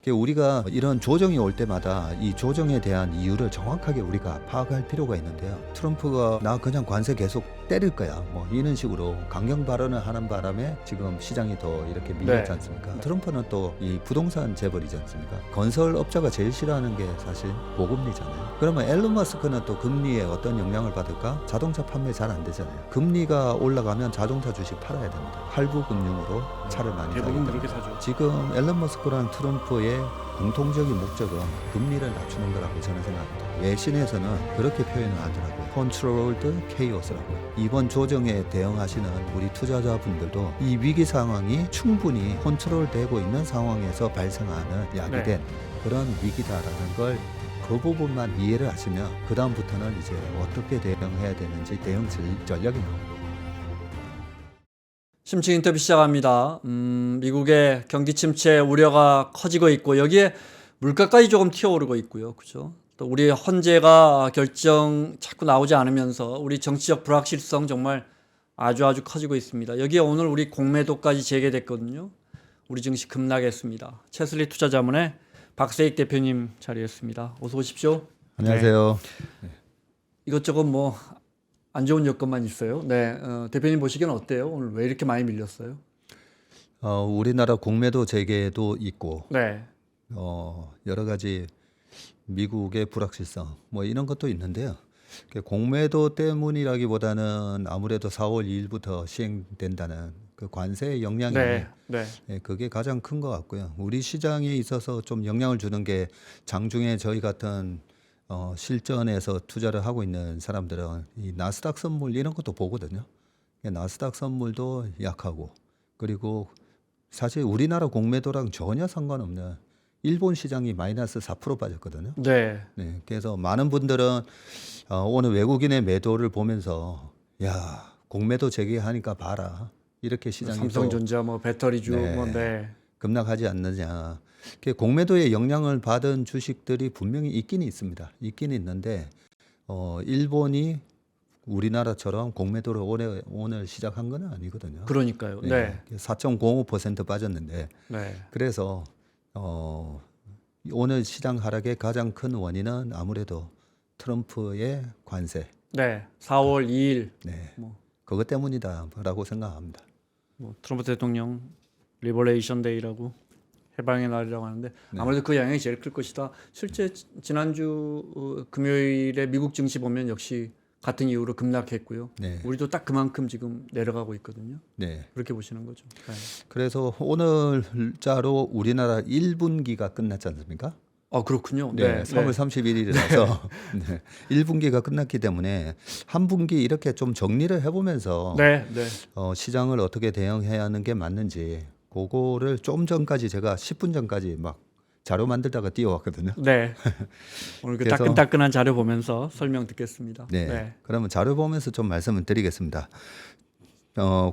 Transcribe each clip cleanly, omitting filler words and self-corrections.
우리가 이런 조정이 올 때마다 이 조정에 대한 이유를 정확하게 우리가 파악할 필요가 있는데요. 트럼프가 나 그냥 관세 계속 때릴 거야 뭐 이런 식으로 강경 발언을 하는 바람에 지금 시장이 더 이렇게 밀렸지 않습니까? 트럼프는 또 이 부동산 재벌이지 않습니까? 건설업자가 제일 싫어하는 게 사실 고금리잖아요. 그러면 앨런 머스크는 또 금리에 어떤 영향을 받을까? 자동차 판매 잘 안 되잖아요. 금리가 올라가면 자동차 주식 팔아야 됩니다. 할부 금융으로 차를 많이 사기 대부분 때문에. 그렇게 사죠. 지금 앨런 머스크랑 트럼프의 공통적인 목적은 금리를 낮추는 거라고 저는 생각합니다. 외신에서는 그렇게 표현을 하더라고요. Controlled Chaos라고요. 이번 조정에 대응하시는 우리 투자자분들도 이 위기 상황이 충분히 컨트롤되고 있는 상황에서 발생하는 야기된 그런 위기다라는 걸 그 부분만 이해를 하시면 그 다음부터는 이제 어떻게 대응해야 되는지 대응 전략이 나옵니다. 심층 인터뷰 시작합니다. 미국의 경기 침체 우려가 커지고 있고 여기에 물가까지 조금 튀어오르고 있고요. 그죠? 또 우리 헌재가 결정 자꾸 나오지 않으면서 우리 정치적 불확실성 정말 아주 커지고 있습니다. 여기에 오늘 우리 공매도까지 재개됐거든요. 우리 증시 급락했습니다. 채슬리 투자자문의 박세익 대표님 자리했습니다. 어서 오십시오. 안녕하세요. 네. 이것저것 뭐 안 좋은 여건만 있어요. 네, 대표님 보시기엔 어때요? 오늘 왜 이렇게 많이 밀렸어요? 우리나라 공매도 재개도 있고 네, 여러 가지 미국의 불확실성 뭐 이런 것도 있는데요. 공매도 때문이라기보다는 아무래도 4월 2일부터 시행된다는 그 관세 영향이 네. 그게 가장 큰 것 같고요. 우리 시장에 있어서 좀 영향을 주는 게 장중에 저희 같은 실전에서 투자를 하고 있는 사람들은 이 나스닥 선물 이런 것도 보거든요. 나스닥 선물도 약하고 그리고 사실 우리나라 공매도랑 전혀 상관없는 일본 시장이 마이너스 4% 빠졌거든요. 네. 네, 그래서 많은 분들은 오늘 외국인의 매도를 보면서 야 공매도 재개하니까 봐라 이렇게 시장이 삼성전자, 뭐 배터리주, 네. 급락하지 않느냐. 공매도에 영향을 받은 주식들이 분명히 있긴 있습니다. 있긴 있는데 일본이 우리나라처럼 공매도를 오늘 시작한 건 아니거든요. 그러니까요. 네. 4.05% 빠졌는데 네. 그래서 오늘 시장 하락의 가장 큰 원인은 아무래도 트럼프의 관세. 네. 4월 2일. 네. 뭐. 그것 때문이다라고 생각합니다. 뭐 트럼프 대통령 리버레이션 데이라고 해방의 날이라고 하는데 아무래도 그 영향이 제일 클 것이다. 실제 지난주 금요일에 미국 증시 보면 역시 같은 이유로 급락했고요. 네. 우리도 딱 그만큼 지금 내려가고 있거든요. 네. 그렇게 보시는 거죠. 네. 그래서 오늘자로 우리나라 1분기가 끝났지 않습니까? 그렇군요. 네, 3월 31일이라서 네, 1분기가 끝났기 때문에 한 분기 이렇게 좀 정리를 해보면서 시장을 어떻게 대응해야 하는 게 맞는지 그거를 좀 전까지 제가 10분 전까지 막 자료 만들다가 뛰어왔거든요. 네. 오늘 그 그래서, 따끈따끈한 자료 보면서 설명 듣겠습니다. 네. 그러면 자료 보면서 좀 말씀을 드리겠습니다.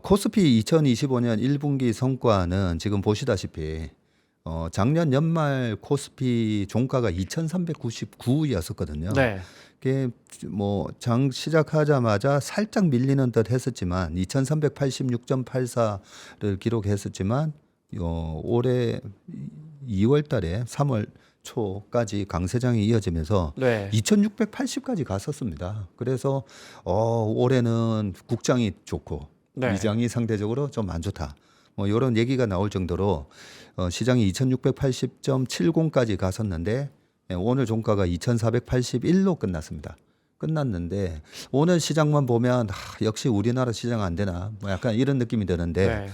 코스피 2025년 1분기 성과는 지금 보시다시피 작년 연말 코스피 종가가 2,399였었거든요. 네. 그게 뭐 장 시작하자마자 살짝 밀리는 듯 했었지만 2,386.84를 기록했었지만 올해 2월 달에 3월 초까지 강세장이 이어지면서 2,680까지 갔었습니다. 그래서 올해는 국장이 좋고 위장이 상대적으로 좀 안 좋다. 뭐 이런 얘기가 나올 정도로 시장이 2,680.70까지 갔었는데 오늘 종가가 2,481로 끝났습니다. 끝났는데 오늘 시장만 보면 역시 우리나라 시장 안 되나 뭐 약간 이런 느낌이 드는데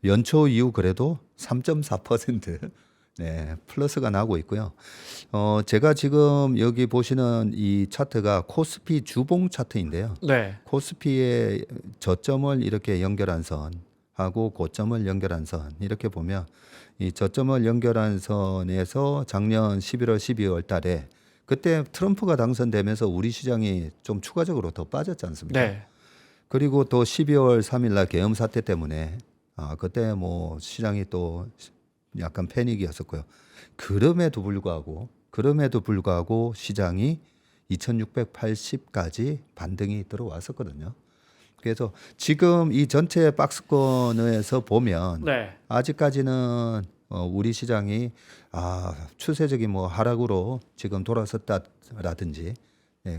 연초 이후 그래도 3.4% 네, 플러스가 나고 있고요. 제가 지금 여기 보시는 이 차트가 코스피 주봉 차트인데요. 코스피의 저점을 이렇게 연결한 선하고 고점을 연결한 선 이렇게 보면 이 저점을 연결한 선에서 작년 11월, 12월 달에 그때 트럼프가 당선되면서 우리 시장이 좀 추가적으로 더 빠졌지 않습니까? 그리고 또 12월 3일 날 계엄 사태 때문에 그때 뭐 시장이 또 약간 패닉이었었고요. 그럼에도 불구하고 시장이 2,680까지 반등이 들어왔었거든요. 그래서 지금 이 전체 박스권에서 보면 아직까지는 우리 시장이 추세적인 뭐 하락으로 지금 돌아섰다라든지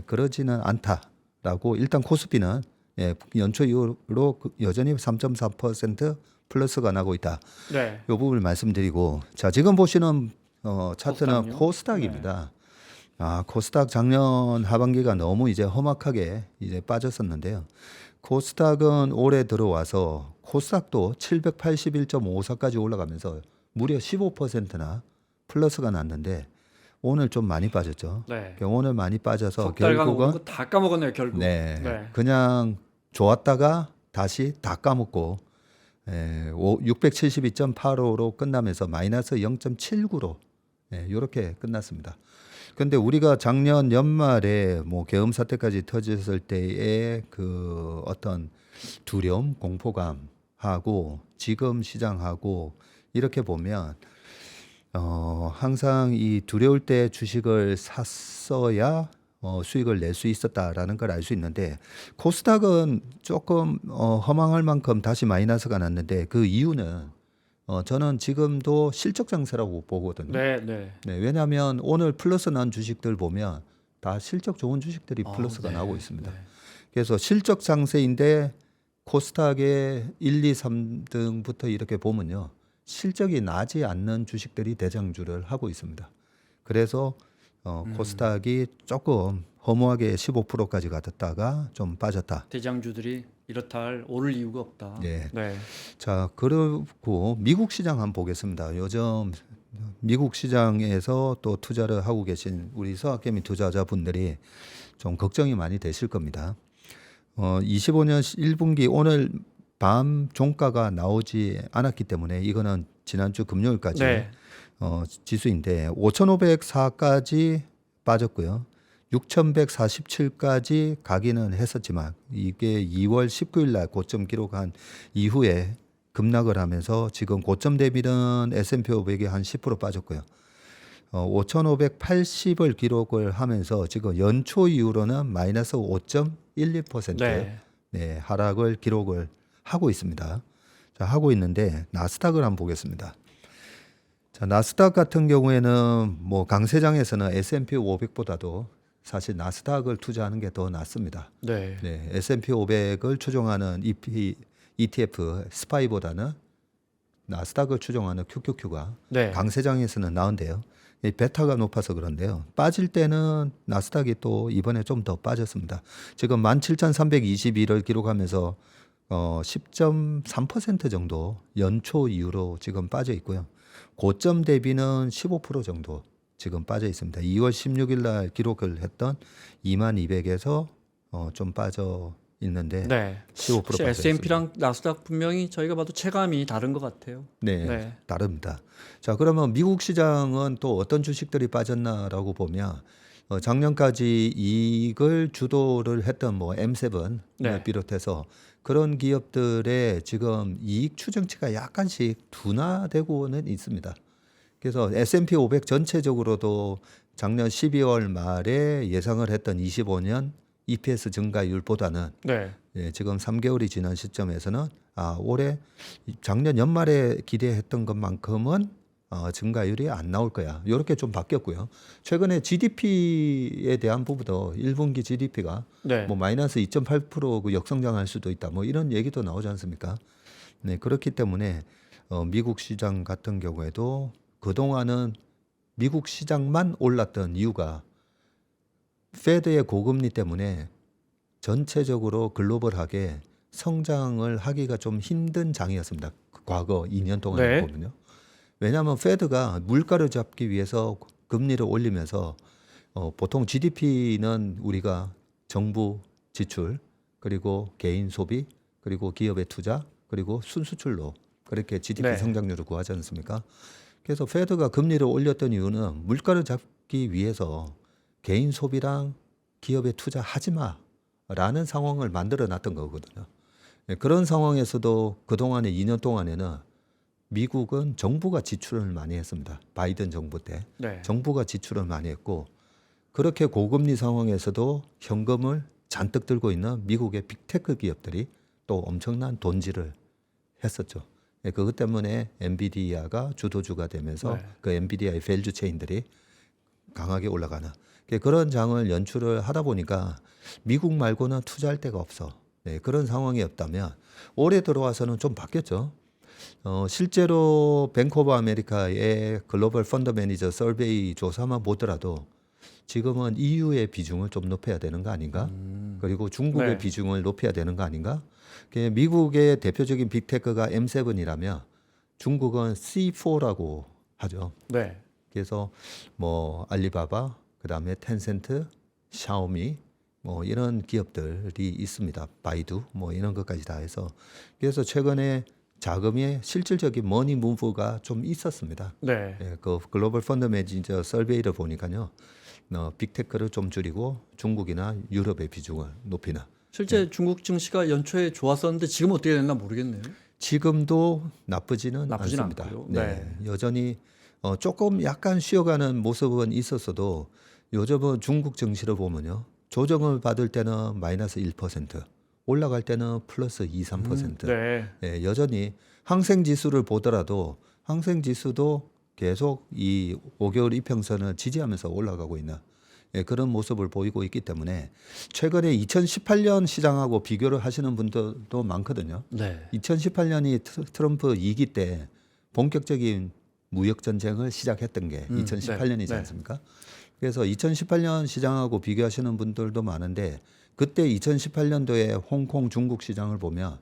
그러지는 않다라고 일단 코스피는 연초 이후로 여전히 3.4% 플러스가 나고 있다. 네. 이 부분을 말씀드리고 자 지금 보시는 차트는 코스닥요? 코스닥입니다. 코스닥 작년 하반기가 너무 이제 험악하게 이제 빠졌었는데요. 코스닥은 올해 들어와서 코스닥도 781.54까지 올라가면서 무려 15%나 플러스가 났는데 오늘 좀 많이 빠졌죠. 네. 오늘 많이 빠져서 석 달간 오른 결국은 거 다 까먹었네요, 결국. 네, 그냥 좋았다가 다시 다 까먹고 672.85로 끝나면서 마이너스 0.79로 이렇게 끝났습니다. 근데 우리가 작년 연말에 뭐 계엄 사태까지 터졌을 때의 그 어떤 두려움, 공포감하고 지금 시장하고 이렇게 보면 항상 이 두려울 때 주식을 샀어야 수익을 낼 수 있었다라는 걸 알 수 있는데 코스닥은 조금 허망할 만큼 다시 마이너스가 났는데 그 이유는 저는 지금도 실적 장세라고 보거든요. 네. 왜냐하면 오늘 플러스 난 주식들 보면 다 실적 좋은 주식들이 플러스가 네. 나오고 있습니다. 네. 그래서 실적 장세인데 코스닥의 1, 2, 3등부터 이렇게 보면요. 실적이 나지 않는 주식들이 대장주를 하고 있습니다. 그래서 코스닥이 조금 허무하게 15%까지 갔다가 좀 빠졌다. 대장주들이 이렇다 할 오를 이유가 없다. 네. 네. 자, 그리고 미국 시장 한번 보겠습니다. 요즘 미국 시장에서 또 투자를 하고 계신 우리 서학개미 투자자분들이 좀 걱정이 많이 되실 겁니다. 25년 1분기 오늘 밤 종가가 나오지 않았기 때문에 이거는 지난주 금요일까지 네. 지수인데 5,504까지 빠졌고요. 6,147까지 가기는 했었지만 이게 2월 19일 날 고점 기록한 이후에 급락을 하면서 지금 고점 대비는 S&P 500이 한 10% 빠졌고요. 5,580을 기록을 하면서 지금 연초 이후로는 마이너스 5.12% 네. 하락을 기록을 하고 있습니다. 자, 하고 있는데 나스닥을 한번 보겠습니다. 자, 나스닥 같은 경우에는 뭐 강세장에서는 S&P 500보다도 사실 나스닥을 투자하는 게 더 낫습니다. 네. S&P 500을 추종하는 ETF 스파이보다는 나스닥을 추종하는 QQQ가 네. 강세장에서는 나은데요. 이 베타가 높아서 그런데요. 빠질 때는 나스닥이 또 이번에 좀 더 빠졌습니다. 지금 17,321을 기록하면서 10.3% 정도 연초 이후로 지금 빠져 있고요. 고점 대비는 15% 정도 지금 빠져 있습니다. 2월 16일 날 기록을 했던 2200에서 좀 빠져 있는데 네. 15% 빠져 S&P랑 나스닥 분명히 저희가 봐도 체감이 다른 것 같아요. 네, 다릅니다. 자, 그러면 미국 시장은 또 어떤 주식들이 빠졌나라고 보면 작년까지 이익을 주도를 했던 뭐 M7을 비롯해서 그런 기업들의 지금 이익 추정치가 약간씩 둔화되고는 있습니다. 그래서 S&P 500 전체적으로도 작년 12월 말에 예상을 했던 25년 EPS 증가율보다는 지금 3개월이 지난 시점에서는 올해 작년 연말에 기대했던 것만큼은 증가율이 안 나올 거야. 이렇게 좀 바뀌었고요. 최근에 GDP에 대한 부분도 1분기 GDP가 뭐 마이너스 2.8% 그 역성장할 수도 있다. 뭐 이런 얘기도 나오지 않습니까? 네, 그렇기 때문에 미국 시장 같은 경우에도 그동안은 미국 시장만 올랐던 이유가 페드의 고금리 때문에 전체적으로 글로벌하게 성장을 하기가 좀 힘든 장이었습니다. 과거 2년 동안 보면요. 왜냐하면 페드가 물가를 잡기 위해서 금리를 올리면서 보통 GDP는 우리가 정부 지출 그리고 개인 소비 그리고 기업의 투자 그리고 순수출로 그렇게 GDP 성장률을 구하지 않습니까? 그래서 페드가 금리를 올렸던 이유는 물가를 잡기 위해서 개인 소비랑 기업에 투자하지 마라는 상황을 만들어 놨던 거거든요. 그런 상황에서도 그동안의 2년 동안에는 미국은 정부가 지출을 많이 했습니다. 바이든 정부 때 정부가 지출을 많이 했고 그렇게 고금리 상황에서도 현금을 잔뜩 들고 있는 미국의 빅테크 기업들이 또 엄청난 돈질을 했었죠. 그것 때문에 엔비디아가 주도주가 되면서 네. 그 엔비디아의 밸류 체인들이 강하게 올라가는 그런 장을 연출을 하다 보니까 미국 말고는 투자할 데가 없어. 그런 상황이 없다면 올해 들어와서는 좀 바뀌었죠. 실제로 뱅크 오브 아메리카의 글로벌 펀드 매니저 서베이 조사만 보더라도 지금은 EU의 비중을 좀 높여야 되는 거 아닌가? 그리고 중국의 네. 비중을 높여야 되는 거 아닌가? 미국의 대표적인 빅테크가 M7이라면 중국은 C4라고 하죠. 네. 그래서 뭐 알리바바, 그다음에 텐센트, 샤오미 뭐 이런 기업들이 있습니다. 바이두 뭐 이런 것까지 다 해서 그래서 최근에 자금의 실질적인 머니 무브가 좀 있었습니다. 네. 그 글로벌 펀드 매니저 설베이를 보니까요. 빅테크를 좀 줄이고 중국이나 유럽의 비중을 높이는. 실제 중국 증시가 연초에 좋았었는데 지금 어떻게 됐나 모르겠네요. 지금도 나쁘지는 나쁘진 않습니다. 않고요. 네. 여전히 조금 약간 쉬어가는 모습은 있었어도 요즘은 중국 증시를 보면요. 조정을 받을 때는 마이너스 1%, 올라갈 때는 플러스 2, 3%. 네. 예, 여전히 항생 지수를 보더라도 항생 지수도 계속 이 5개월 이평선을 지지하면서 올라가고 있는 그런 모습을 보이고 있기 때문에 최근에 2018년 시장하고 비교를 하시는 분들도 많거든요. 네. 2018년이 트럼프 2기 때 본격적인 무역 전쟁을 시작했던 게 2018년이지 네. 않습니까? 그래서 2018년 시장하고 비교하시는 분들도 많은데 그때 2018년도에 홍콩 중국 시장을 보면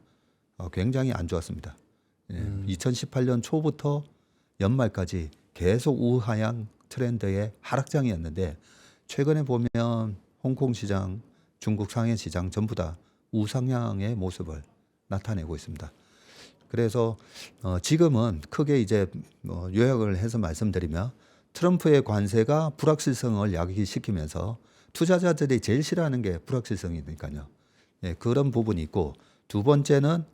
굉장히 안 좋았습니다. 2018년 초부터 연말까지 계속 우하향 트렌드의 하락장이었는데 최근에 보면 홍콩 시장, 중국 상해 시장 전부 다 우상향의 모습을 나타내고 있습니다. 그래서 지금은 크게 이제 요약을 해서 말씀드리면 트럼프의 관세가 불확실성을 야기시키면서 투자자들이 제일 싫어하는 게 불확실성이니까요. 그런 부분이 있고 두 번째는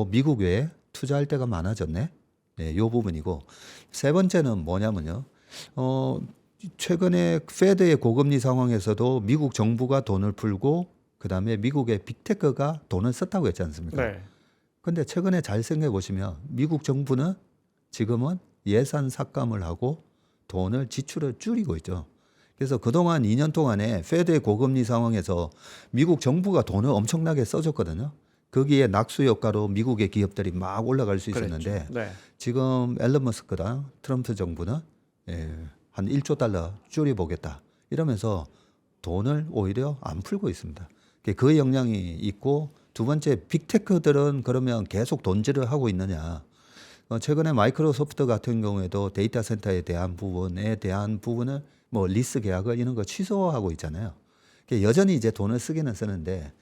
미국 외에 투자할 데가 많아졌네. 이 부분이고 세 번째는 뭐냐면요. 최근에 페드의 고금리 상황에서도 미국 정부가 돈을 풀고 그다음에 미국의 빅테크가 돈을 썼다고 했지 않습니까? 네. 근데 최근에 잘 생각해 보시면 미국 정부는 지금은 예산 삭감을 하고 돈을 지출을 줄이고 있죠. 그래서 그동안 2년 동안에 페드의 고금리 상황에서 미국 정부가 돈을 엄청나게 써줬거든요. 거기에 낙수 효과로 미국의 기업들이 막 올라갈 수 있었는데 그랬죠. 네. 지금 지금 앨런 머스크랑 트럼프 정부는 한 1조 달러 줄여보겠다 이러면서 돈을 오히려 안 풀고 있습니다. 그 영향이 있고 두 번째 빅테크들은 그러면 계속 돈질을 하고 있느냐. 최근에 마이크로소프트 같은 경우에도 데이터 센터에 대한 부분을 뭐 리스 계약을 이런 거 취소하고 있잖아요. 여전히 이제 돈을 쓰기는 쓰는데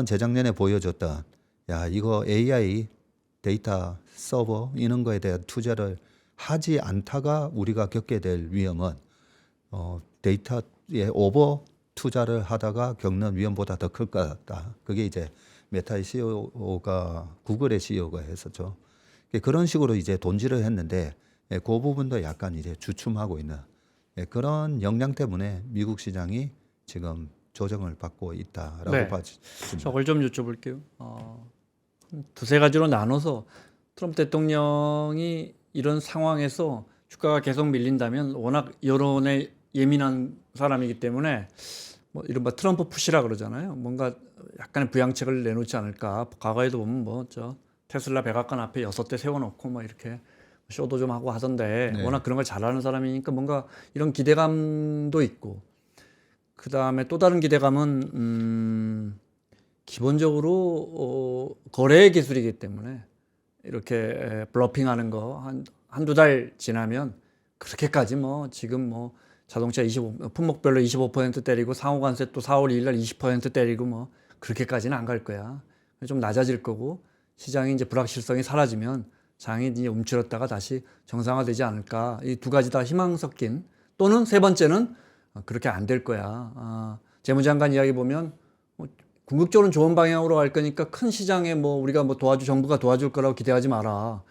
재작년에 보여줬던 야 이거 AI 데이터 서버 이런 거에 대한 투자를 하지 않다가 우리가 겪게 될 위험은 데이터에 오버 투자를 하다가 겪는 위험보다 더 클 것 같다. 그게 이제 메타의 CEO가 구글의 CEO가 했었죠. 그런 식으로 이제 돈질을 했는데 그 부분도 약간 이제 주춤하고 있는 그런 역량 때문에 미국 시장이 지금 조정을 받고 있다라고 네. 봐집니다. 저걸 좀 여쭤볼게요. 두세 가지로 나눠서 트럼프 대통령이 이런 상황에서 주가가 계속 밀린다면 워낙 여론에 예민한 사람이기 때문에 뭐 이른바 트럼프 푸시라 그러잖아요. 뭔가 약간의 부양책을 내놓지 않을까. 과거에도 보면 뭐 저 테슬라 백악관 앞에 6대 세워놓고 뭐 이렇게 쇼도 좀 하고 하던데 네. 워낙 그런 걸 잘하는 사람이니까 뭔가 이런 기대감도 있고 그 다음에 또 다른 기대감은 기본적으로 거래 기술이기 때문에 이렇게 블러핑하는 거 한두 달 지나면 그렇게까지 뭐 지금 뭐 자동차 품목별로 25% 때리고 상호관세 또 4월 2일 날 20% 때리고 뭐 그렇게까지는 안 갈 거야. 좀 낮아질 거고 시장이 이제 불확실성이 사라지면 장이 이제 움츠렸다가 다시 정상화되지 않을까. 이 두 가지 다 희망 섞인 또는 세 번째는 그렇게 안 될 거야. 재무장관 이야기 보면 궁극적으로는 좋은 방향으로 갈 거니까 큰 시장에 뭐 우리가 뭐 정부가 도와줄 거라고 기대하지 마라.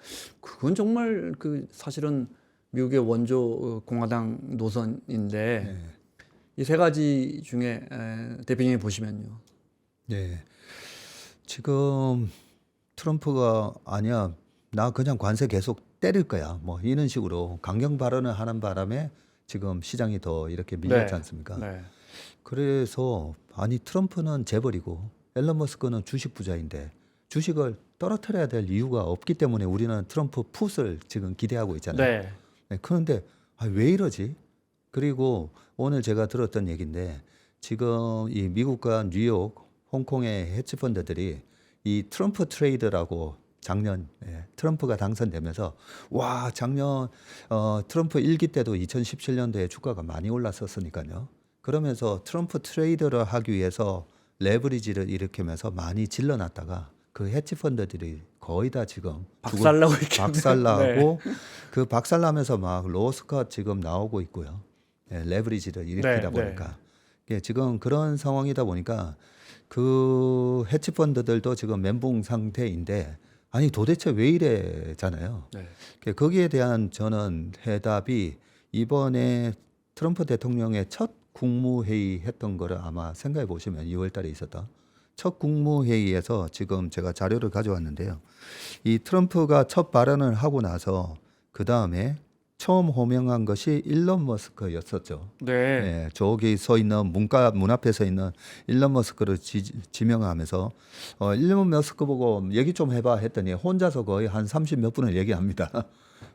그건 정말 사실은 미국의 원조 공화당 노선인데 이 세 가지 중에 대표님이 보시면요. 네. 지금 트럼프가 아니야 나 그냥 관세 계속 때릴 거야. 뭐 이런 식으로 강경 발언을 하는 바람에 지금 시장이 더 이렇게 밀렸지 네. 않습니까? 네. 그래서 아니 트럼프는 재벌이고 앨런 머스크는 주식 부자인데 주식을 떨어뜨려야 될 이유가 없기 때문에 우리는 트럼프 풋을 지금 기대하고 있잖아요. 네. 네, 그런데 왜 이러지? 그리고 오늘 제가 들었던 얘기인데 지금 이 미국과 뉴욕, 홍콩의 헤지펀드들이 이 트럼프 트레이드라고 작년 트럼프가 당선되면서 와 작년 트럼프 1기 때도 2017년도에 주가가 많이 올랐었으니까요. 그러면서 트럼프 트레이드를 하기 위해서 레버리지를 일으키면서 많이 질러놨다가 그 헤지펀드들이 거의 다 지금 박살나고 있겠네요. 박살나고 그 박살나면서 막 로스컷 지금 나오고 있고요. 레버리지를 일으키다 네, 보니까 지금 그런 상황이다 보니까 그 헤지펀드들도 지금 멘붕 상태인데 아니 도대체 왜 이래잖아요. 네. 거기에 대한 저는 해답이 이번에 트럼프 대통령의 첫 국무회의 했던 거를 아마 생각해 보시면 2월 달에 있었다. 첫 국무회의에서 지금 제가 자료를 가져왔는데요. 이 트럼프가 첫 발언을 하고 나서 그 다음에 처음 호명한 것이 일론 머스크였었죠. 네. 저기 서 있는 문 앞에 서 있는 일론 머스크를 지명하면서 일론 머스크 보고 얘기 좀 해봐 했더니 혼자서 거의 한 30몇 분을 얘기합니다.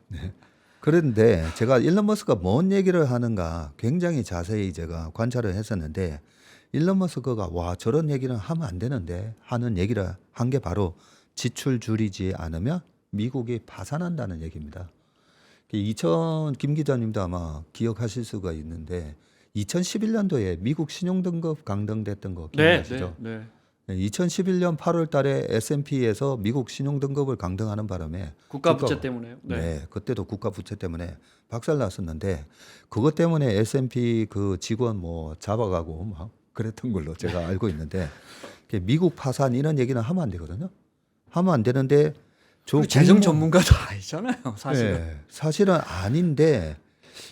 네. 그런데 제가 일론 머스크가 뭔 얘기를 하는가 굉장히 자세히 제가 관찰을 했었는데 일론 머스크가 와 저런 얘기는 하면 안 되는데 하는 얘기를 한 게 바로 지출 줄이지 않으면 미국이 파산한다는 얘기입니다. 김 기자님도 아마 기억하실 수가 있는데 2011년도에 미국 신용등급 강등됐던 거 기억나시죠? 네. 2011년 8월 달에 S&P에서 미국 신용등급을 강등하는 바람에 국가 부채 때문에요. 네, 그때도 국가 부채 때문에 박살 났었는데 그것 때문에 S&P 그 직원 뭐 잡아가고 막 그랬던 걸로 제가 알고 있는데 미국 파산 이런 얘기는 하면 안 되거든요. 하면 안 되는데 재정 전문가도 아니잖아요, 사실은. 네, 사실은 아닌데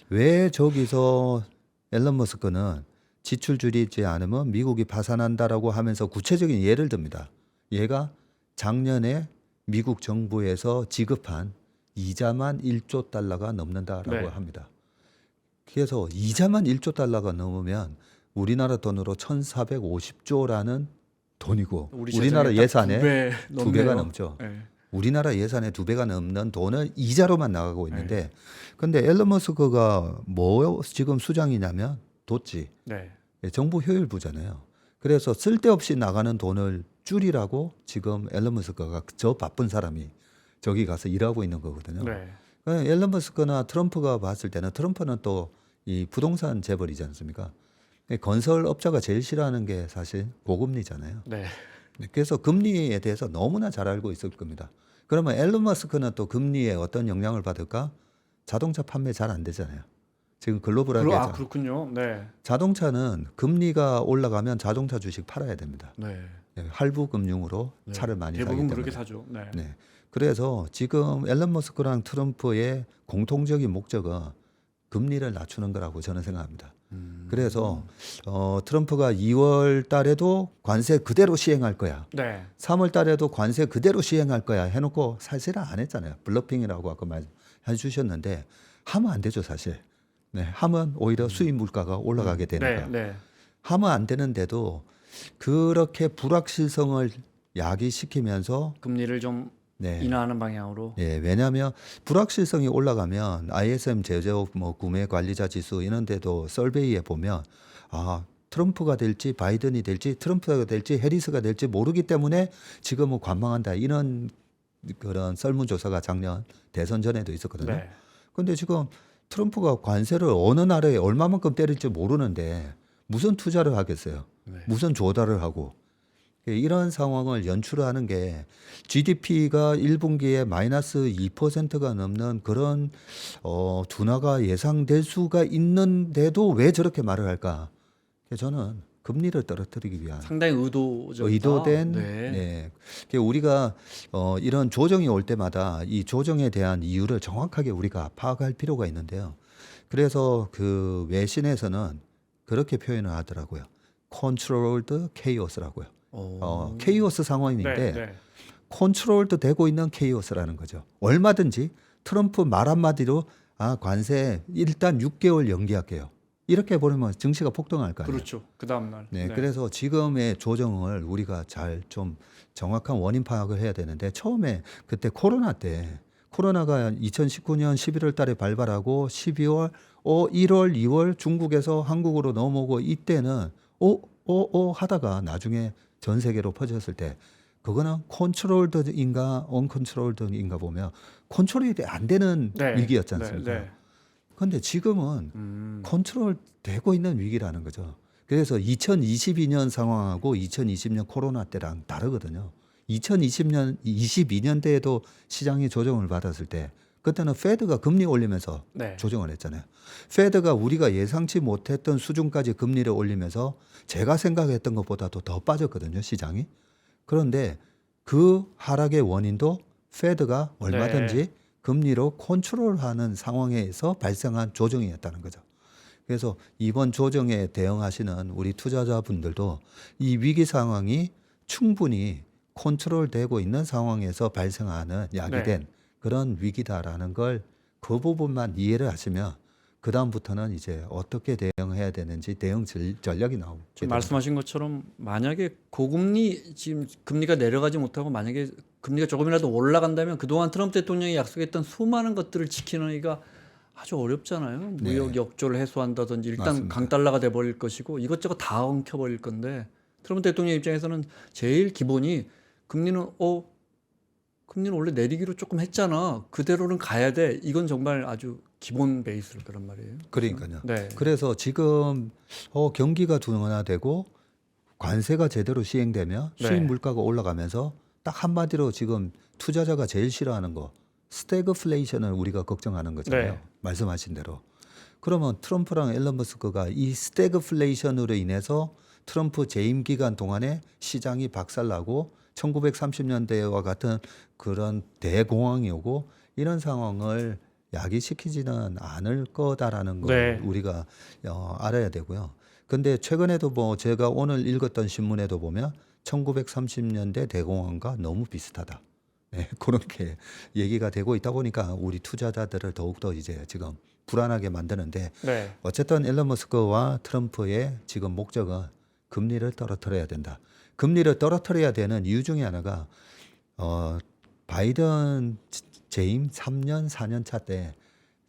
왜 저기서 앨런 머스크는 지출 줄이지 않으면 미국이 파산한다라고 하면서 구체적인 예를 듭니다. 얘가 작년에 미국 정부에서 지급한 이자만 1조 달러가 넘는다라고 합니다. 그래서 이자만 1조 달러가 넘으면 우리나라 돈으로 1,450조라는 돈이고 우리나라 예산의 두 배가 넘죠. 네. 우리나라 예산의 2배가 넘는 돈을 이자로만 나가고 있는데 근데 앨런 머스크가 뭐 지금 수장이냐면 도찌. 정부 효율부잖아요. 그래서 쓸데없이 나가는 돈을 줄이라고 지금 앨런 머스크가 저 바쁜 사람이 저기 가서 일하고 있는 거거든요. 앨런 머스크나 트럼프가 봤을 때는 트럼프는 또 이 부동산 재벌이지 않습니까? 건설업자가 제일 싫어하는 게 사실 고금리잖아요. 그래서 금리에 대해서 너무나 잘 알고 있을 겁니다. 그러면 앨런 머스크는 또 금리에 어떤 영향을 받을까? 자동차 판매 잘 안 되잖아요. 지금 글로벌하게 그렇군요. 자동차는 금리가 올라가면 자동차 주식 팔아야 됩니다. 할부 금융으로 차를 많이 사기 때문에. 대부분 그렇게 사죠. 그래서 지금 앨런 머스크랑 트럼프의 공통적인 목적은 금리를 낮추는 거라고 저는 생각합니다. 그래서 트럼프가 2월 달에도 관세 그대로 시행할 거야. 3월 달에도 관세 그대로 시행할 거야 해놓고 사실은 안 했잖아요. 블러핑이라고 아까 말해 주셨는데 하면 안 되죠 사실. 하면 오히려 수입 물가가 올라가게 되니까. 하면 안 되는데도 그렇게 불확실성을 야기시키면서 금리를 좀 인하하는 방향으로. 왜냐하면 불확실성이 올라가면 ISM 제조업 뭐 구매 관리자 지수 이런 데도 설베이에 보면 트럼프가 될지 바이든이 될지 트럼프가 될지 해리스가 될지 모르기 때문에 지금은 관망한다 이런 그런 설문조사가 작년 대선 전에도 있었거든요. 그런데 지금 트럼프가 관세를 어느 나라에 얼마만큼 때릴지 모르는데 무슨 투자를 하겠어요. 무슨 조달을 하고. 이런 상황을 연출하는 게 GDP가 1분기에 마이너스 2%가 넘는 그런 둔화가 예상될 수가 있는데도 왜 저렇게 말을 할까? 저는 금리를 떨어뜨리기 위한 상당히 의도된 우리가 이런 조정이 올 때마다 이 조정에 대한 이유를 정확하게 우리가 파악할 필요가 있는데요. 그래서 그 외신에서는 그렇게 표현을 하더라고요. Controlled Chaos라고요. 케이오스 상황인데 컨트롤도 되고 있는 케이오스라는 거죠. 얼마든지 트럼프 말 한마디로 관세 일단 6개월 연기할게요. 이렇게 버리면 증시가 폭등할 거 아니에요. 그렇죠. 그 다음 날. 네, 그래서 지금의 조정을 우리가 잘 좀 정확한 원인 파악을 해야 되는데 처음에 그때 코로나 때 코로나가 2019년 11월 달에 발발하고 12월, 1월, 2월 중국에서 한국으로 넘어오고 이때는 하다가 나중에 전 세계로 퍼졌을 때 그거는 컨트롤드인가 언컨트롤드인가 보면 컨트롤이 안 되는 네. 위기였지 않습니까? 네. 그런데 지금은 컨트롤 되고 있는 위기라는 거죠. 그래서 2022년 상황하고 2020년 코로나 때랑 다르거든요. 22년대에도 시장이 조정을 받았을 때 그때는 페드가 금리 올리면서 네. 조정을 했잖아요. 페드가 우리가 예상치 못했던 수준까지 금리를 올리면서 제가 생각했던 것보다도 더 빠졌거든요, 시장이. 그런데 그 하락의 원인도 페드가 얼마든지 네. 금리로 컨트롤하는 상황에서 발생한 조정이었다는 거죠. 그래서 이번 조정에 대응하시는 우리 투자자분들도 이 위기 상황이 충분히 컨트롤되고 있는 상황에서 발생하는 야기된 그런 위기다라는 걸 그 부분만 이해를 하시면 그 다음부터는 이제 어떻게 대응해야 되는지 대응 전략이 나오게 지금 됩니다. 말씀하신 것처럼 만약에 고금리 지금 금리가 내려가지 못하고 만약에 금리가 조금이라도 올라간다면 그동안 트럼프 대통령이 약속했던 수많은 것들을 지키기가 아주 어렵잖아요. 무역 역조를 해소한다든지 일단 맞습니다. 강달러가 돼버릴 것이고 이것저것 다 엉켜버릴 건데 트럼프 대통령 입장에서는 제일 기본이 금리는 원래 내리기로 조금 했잖아. 그대로는 가야 돼. 이건 정말 아주 기본 베이스일 거란 말이에요. 그러니까요. 네. 그래서 지금 경기가 둔화되고 관세가 제대로 시행되면 수입 네. 물가가 올라가면서 딱 한마디로 지금 투자자가 제일 싫어하는 거 스태그플레이션을 우리가 걱정하는 거잖아요. 네. 말씀하신 대로. 그러면 트럼프랑 앨런 머스크가 이 스태그플레이션으로 인해서 트럼프 재임 기간 동안에 시장이 박살나고 1930년대와 같은 그런 대공황이 오고 이런 상황을 야기시키지는 않을 거다라는 걸 네. 우리가 알아야 되고요. 근데 최근에도 뭐 제가 오늘 읽었던 신문에도 보면 1930년대 대공황과 너무 비슷하다. 네, 그렇게 얘기가 되고 있다 보니까 우리 투자자들을 더욱더 이제 지금 불안하게 만드는데 네. 어쨌든 앨런 머스크와 트럼프의 지금 목적은 금리를 떨어뜨려야 된다. 금리를 떨어뜨려야 되는 이유 중에 하나가 바이든 재임 3년, 4년 차 때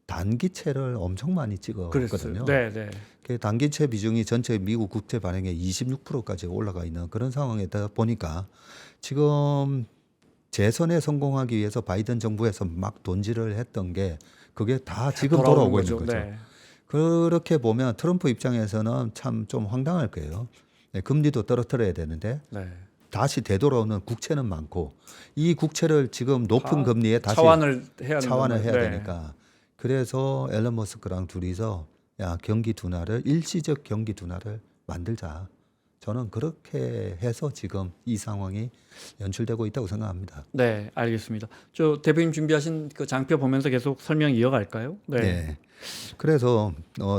단기채를 엄청 많이 찍었거든요. 네, 네. 그 단기채 비중이 전체 미국 국채 발행의 26%까지 올라가 있는 그런 상황이다 보니까 지금 재선에 성공하기 위해서 바이든 정부에서 막 돈질을 했던 게 그게 다 지금 돌아오고 있는 거죠. 네. 그렇게 보면 트럼프 입장에서는 참 좀 황당할 거예요. 네, 금리도 떨어뜨려야 되는데 네. 다시 되돌아오는 국채는 많고 이 국채를 지금 높은 금리에 다시 차환을 해야 해야 네. 되니까 그래서 앨런 머스크랑 둘이서 경기 둔화를 일시적 경기 둔화를 만들자. 저는 그렇게 해서 지금 이 상황이 연출되고 있다고 생각합니다. 네, 알겠습니다. 저 대표님 준비하신 그 장표 보면서 계속 설명 이어갈까요? 네. 네. 그래서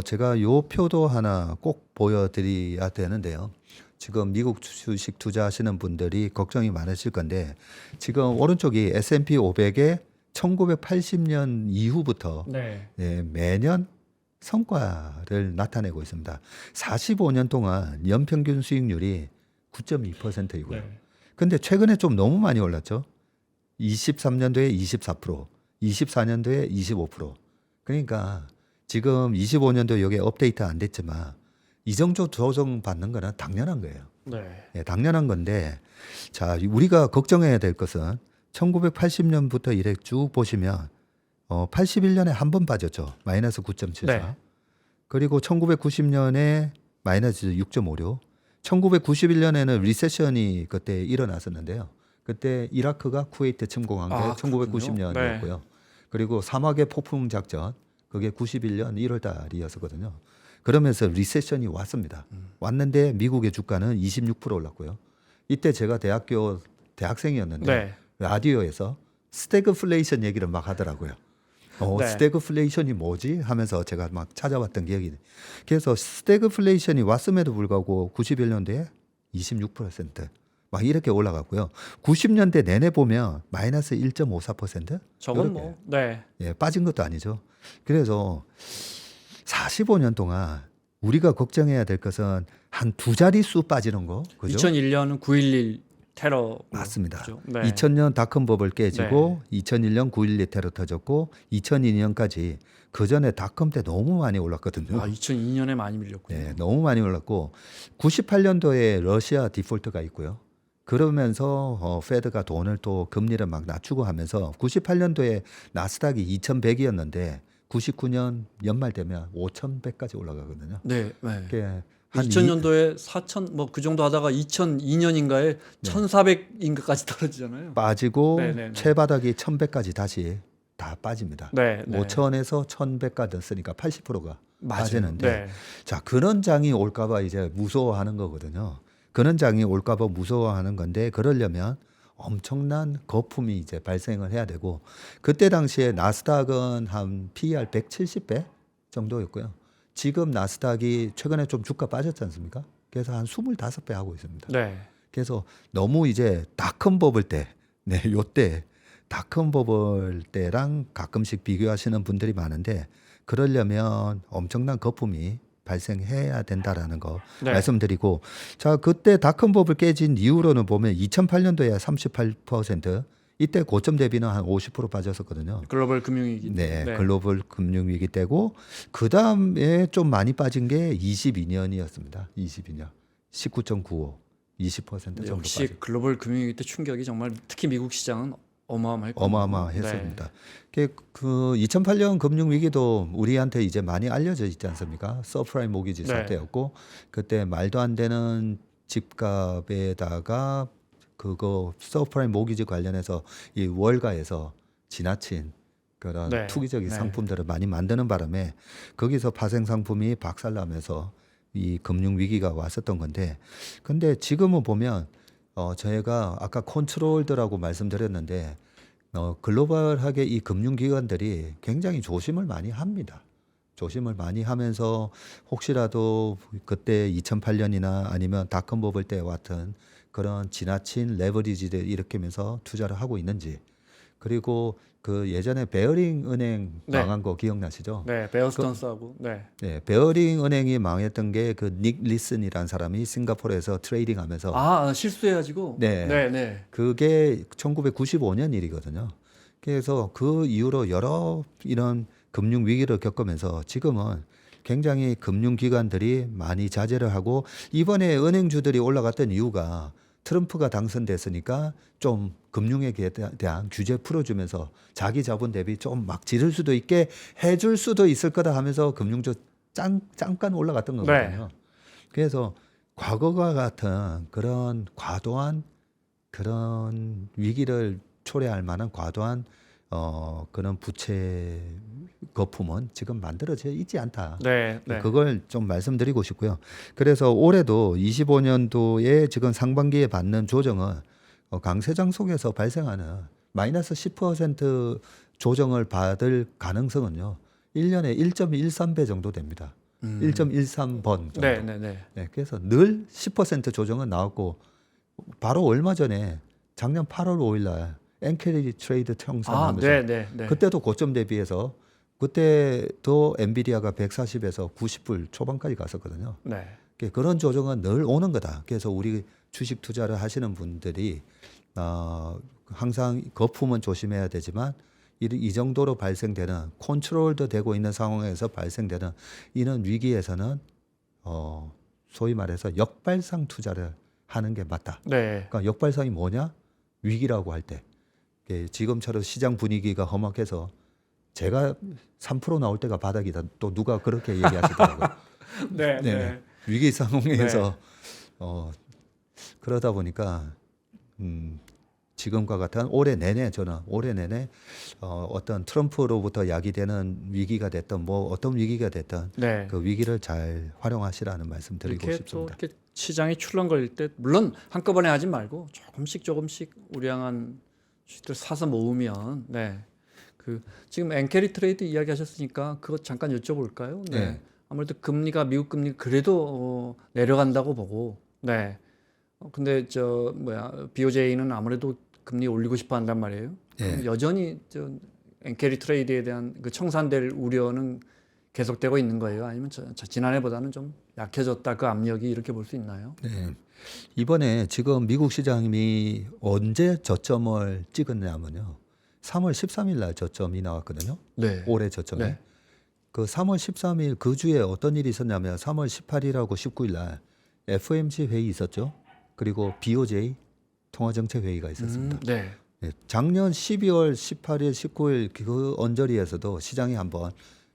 제가 요 표도 하나 꼭 보여드려야 되는데요. 지금 미국 주식 투자하시는 분들이 걱정이 많으실 건데 지금 오른쪽이 S&P 500의 1980년 이후부터 네. 매년 성과를 나타내고 있습니다. 45년 동안 연평균 수익률이 9.2%이고요. 네. 근데 최근에 좀 너무 많이 올랐죠. 23년도에 24%, 24년도에 25%. 그러니까 지금 25년도 여기 업데이트 안 됐지만 이 정도 조정 받는 거는 당연한 거예요. 네. 네, 당연한 건데 자, 우리가 걱정해야 될 것은 1980년부터 이래 쭉 보시면 81년에 한 번 빠졌죠. 마이너스 9.74. 네. 그리고 1990년에 마이너스 6.56. 1991년에는 리세션이 그때 일어났었는데요. 그때 이라크가 쿠웨이트 침공한 게 아, 1990년이었고요. 네. 그리고 사막의 폭풍 작전 그게 91년 1월 달이었었거든요. 그러면서 리세션이 왔습니다. 왔는데 미국의 주가는 26% 올랐고요. 이때 제가 대학생이었는데 네. 라디오에서 스태그플레이션 얘기를 막 하더라고요. 네. 스태그플레이션이 뭐지? 하면서 제가 막 찾아봤던 기억이. 그래서 스태그플레이션이 왔음에도 불구하고 91년도에 26%, 막 이렇게 올라갔고요. 90년대 내내 보면 마이너스 1.54%? 저건 뭐 네. 예, 빠진 것도 아니죠. 그래서 45년 동안 우리가 걱정해야 될 것은 한 두 자릿수 빠지는 거. 그죠? 2001년은 9.11 테러 맞습니다. 그죠? 네. 2000년 닷컴 버블 깨지고 2001년 9.12 테러 터졌고 2002년까지 그 전에 닷컴 때 너무 많이 올랐거든요. 2002년에 많이 밀렸군요. 네, 너무 많이 올랐고 98년도에 러시아 디폴트가 있고요. 그러면서 페드가 돈을 또 금리를 막 낮추고 하면서 98년도에 나스닥이 2,100이었는데 99년 연말 되면 5,100까지 올라가거든요. 네. 네. 그게 한 2000년도에 4,000 뭐 그 정도 하다가 2002년인가에 1,400인가까지 떨어지잖아요. 빠지고 네네네. 최바닥이 1,100까지 다시 다 빠집니다. 네. 네. 5,000에서 1,100까지 됐으니까 80%가 맞아요. 빠지는데 네. 자, 그런 장이 올까봐 이제 무서워하는 거거든요. 그런 장이 올까봐 무서워하는 건데 그러려면 엄청난 거품이 이제 발생을 해야 되고 그때 당시에 나스닥은 한 PER 170배 정도였고요. 지금 나스닥이 최근에 좀 주가 빠졌지 않습니까? 그래서 한 25배 하고 있습니다. 네. 그래서 너무 이제 닷컴 버블 때, 네, 요때 닷컴 버블 때랑 가끔씩 비교하시는 분들이 많은데 그러려면 엄청난 거품이 발생해야 된다라는 거 네. 말씀드리고 자 그때 닷컴 버블 깨진 이후로는 보면 2008년도에 38% 이때 고점 대비는 한 50% 빠졌었거든요. 글로벌 금융위기. 네, 글로벌 금융위기 때고 그 다음에 좀 많이 빠진 게 22년이었습니다. 22년 19.95, 20% 정도 역시 빠졌. 글로벌 금융위기 때 충격이 정말 특히 미국 시장은 어마어마했고 어마어마했습니다. 그 2008년 금융위기도 우리한테 이제 많이 알려져 있지 않습니까? 서프라임 모기지 사태였고 그때 말도 안 되는 집값에다가 그거 서프라임 모기지 관련해서 이 월가에서 지나친 그런 투기적인 상품들을 많이 만드는 바람에 거기서 파생 상품이 박살나면서 이 금융 위기가 왔었던 건데 근데 지금은 보면 저희가 아까 컨트롤드라고 말씀드렸는데 글로벌하게 이 금융기관들이 굉장히 조심을 많이 합니다. 조심을 많이 하면서 혹시라도 그때 2008년이나 아니면 닷컴 버블 때 같은 그런 지나친 레버리지를 일으키면서 투자를 하고 있는지 그리고 그 예전에 베어링 은행 망한 거 기억나시죠? 네, 베어스턴스하고 네, 베어링 은행이 망했던 게 그 닉 리슨이라는 사람이 싱가포르에서 트레이딩하면서 실수해가지고 네, 그게 1995년 일이거든요. 그래서 그 이후로 여러 이런 금융 위기를 겪으면서 지금은 굉장히 금융기관들이 많이 자제를 하고 이번에 은행주들이 올라갔던 이유가 트럼프가 당선됐으니까 좀 금융에 대한 규제 풀어주면서 자기 자본 대비 좀 막 지를 수도 있게 해줄 수도 있을 거다 하면서 금융주 잠깐 올라갔던 거거든요. 그래서 과거와 같은 그런 과도한 그런 위기를 초래할 만한 과도한 그런 부채 거품은 지금 만들어져 있지 않다. 그걸 좀 말씀드리고 싶고요. 그래서 올해도 25년도에 지금 상반기에 받는 조정은 강세장 속에서 발생하는 마이너스 10% 조정을 받을 가능성은요. 1년에 1.13배 정도 됩니다. 1.13번 정도. 네, 그래서 늘 10% 조정은 나왔고 바로 얼마 전에 작년 8월 5일 날 엔캐리 트레이드 청산하면서 그때도 고점 대비해서 그때도 엔비디아가 140에서 90불 초반까지 갔었거든요. 그런 조정은 늘 오는 거다. 그래서 우리 주식 투자를 하시는 분들이 항상 거품은 조심해야 되지만 이 정도로 발생되는 컨트롤도 되고 있는 상황에서 발생되는 이런 위기에서는 소위 말해서 역발상 투자를 하는 게 맞다. 그러니까 역발상이 뭐냐? 위기라고 할 때 지금처럼 시장 분위기가 험악해서 제가 3% 나올 때가 바닥이다. 또 누가 그렇게 얘기하시더라고요. 위기 상황에서 그러다 보니까 지금과 같은 올해 내내 저는 올해 내내 어떤 트럼프로부터 야기되는 위기가 됐던 뭐 어떤 위기가 됐던 그 위기를 잘 활용하시라는 말씀 드리고 싶습니다. 또 이렇게 시장이 출렁거릴 때 물론 한꺼번에 하지 말고 조금씩 우량한 주식들 사서 모으면 그 지금 엔캐리 트레이드 이야기하셨으니까 그거 잠깐 여쭤볼까요? 아무래도 금리가 미국 금리 그래도 내려간다고 보고 근데 저 뭐야 BOJ는 아무래도 금리 올리고 싶어 한단 말이에요. 예. 여전히 저 엔캐리 트레이드에 대한 그 청산될 우려는 계속되고 있는 거예요. 아니면 지난해보다는 좀 약해졌다 그 압력이 이렇게 볼 수 있나요? 네. 이번에 지금 미국 시장이 언제 저점을 찍었냐면요. 3월 13일 날 저점이 나왔거든요. 네. 올해 저점에. 네. 그 3월 13일 그 주에 어떤 일이 있었냐면 3월 18일하고 19일 날 FOMC 회의 있었죠. 그리고 BOJ 통화정책 회의가 있었습니다. 네. 네, 작년 12월 18일, 19일 그 언저리에서도 시장이 한번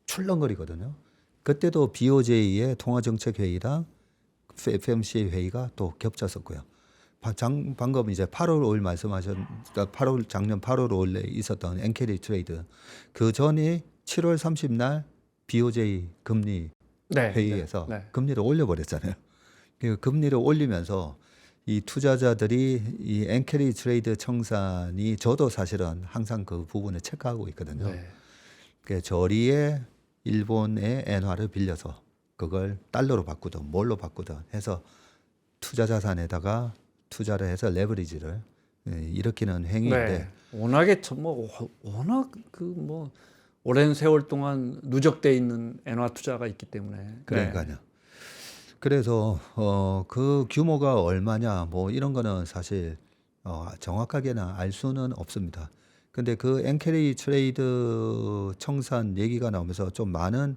출렁거리거든요. 그때도 BOJ의 통화정책 회의랑 FOMC 회의가 또 겹쳤었고요. 방금 이제 8월 5일 작년 8월 5일에 있었던 엔캐리 트레이드 그 전이 7월 30날 BOJ 금리 네. 회의에서 네. 금리를 올려버렸잖아요. 그 금리를 올리면서 이 투자자들이 이 엔캐리 트레이드 청산이 저도 사실은 항상 그 부분을 체크하고 있거든요. 네. 그 저리에 일본의 엔화를 빌려서 그걸 달러로 바꾸든 뭘로 바꾸든 해서 투자 자산에다가 투자를 해서 레버리지를 일으키는 행위인데 네. 워낙에 워낙 그 뭐 오랜 세월 동안 누적돼 있는 엔화 투자가 있기 때문에 그러니까요. 그래서 그 규모가 얼마냐 뭐 이런 거는 사실 정확하게는 알 수는 없습니다. 근데 그 엔캐리 트레이드 청산 얘기가 나오면서 좀 많은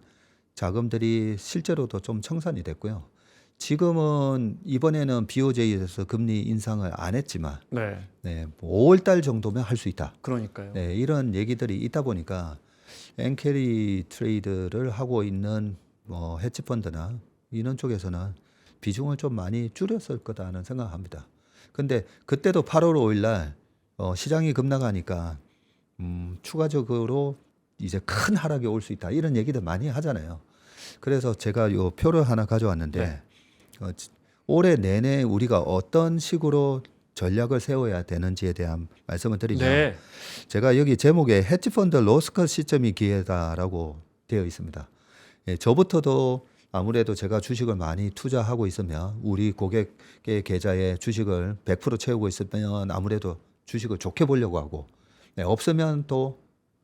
자금들이 실제로도 좀 청산이 됐고요. 지금은 이번에는 BOJ에서 금리 인상을 안 했지만 네. 네, 5월 달 정도면 할 수 있다. 그러니까요. 네, 이런 얘기들이 있다 보니까 엔캐리 트레이드를 하고 있는 헤지 펀드나 이런 쪽에서는 비중을 좀 많이 줄였을 거다는 생각합니다. 근데 그때도 8월 5일 날 시장이 급락하니까 추가적으로 이제 큰 하락이 올 수 있다. 이런 얘기들 많이 하잖아요. 그래서 제가 요 표를 하나 가져왔는데 네. 올해 내내 우리가 어떤 식으로 전략을 세워야 되는지에 대한 말씀을 드리면 네. 제가 여기 제목에 헤지펀드 로스컷 시점이 기회다라고 되어 있습니다. 예, 저부터도 아무래도 제가 주식을 많이 투자하고 있으면 우리 고객의 계좌에 주식을 100% 채우고 있으면 아무래도 주식을 좋게 보려고 하고 네, 없으면 또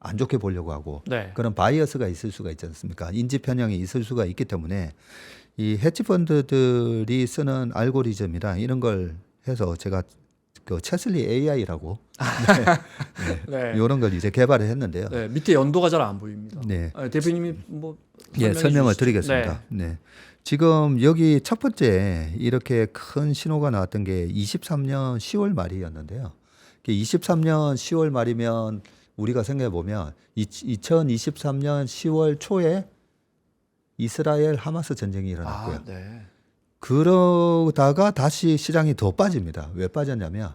안 좋게 보려고 하고 네. 그런 바이어스가 있을 수가 있지 않습니까? 인지 편향이 있을 수가 있기 때문에 이 헤지펀드들이 쓰는 알고리즘이랑 이런 걸 해서 제가 그 체슬리 AI라고 네. 이런 걸 이제 개발을 했는데요. 네. 밑에 연도가 잘 안 보입니다. 네. 대표님이 뭐 설명을 주시죠. 드리겠습니다. 네. 지금 여기 첫 번째 이렇게 큰 신호가 나왔던 게 23년 10월 말이었는데요. 23년 10월 말이면 우리가 생각해 보면 2023년 10월 초에 이스라엘 하마스 전쟁이 일어났고요. 네. 그러다가 다시 시장이 더 빠집니다. 왜 빠졌냐면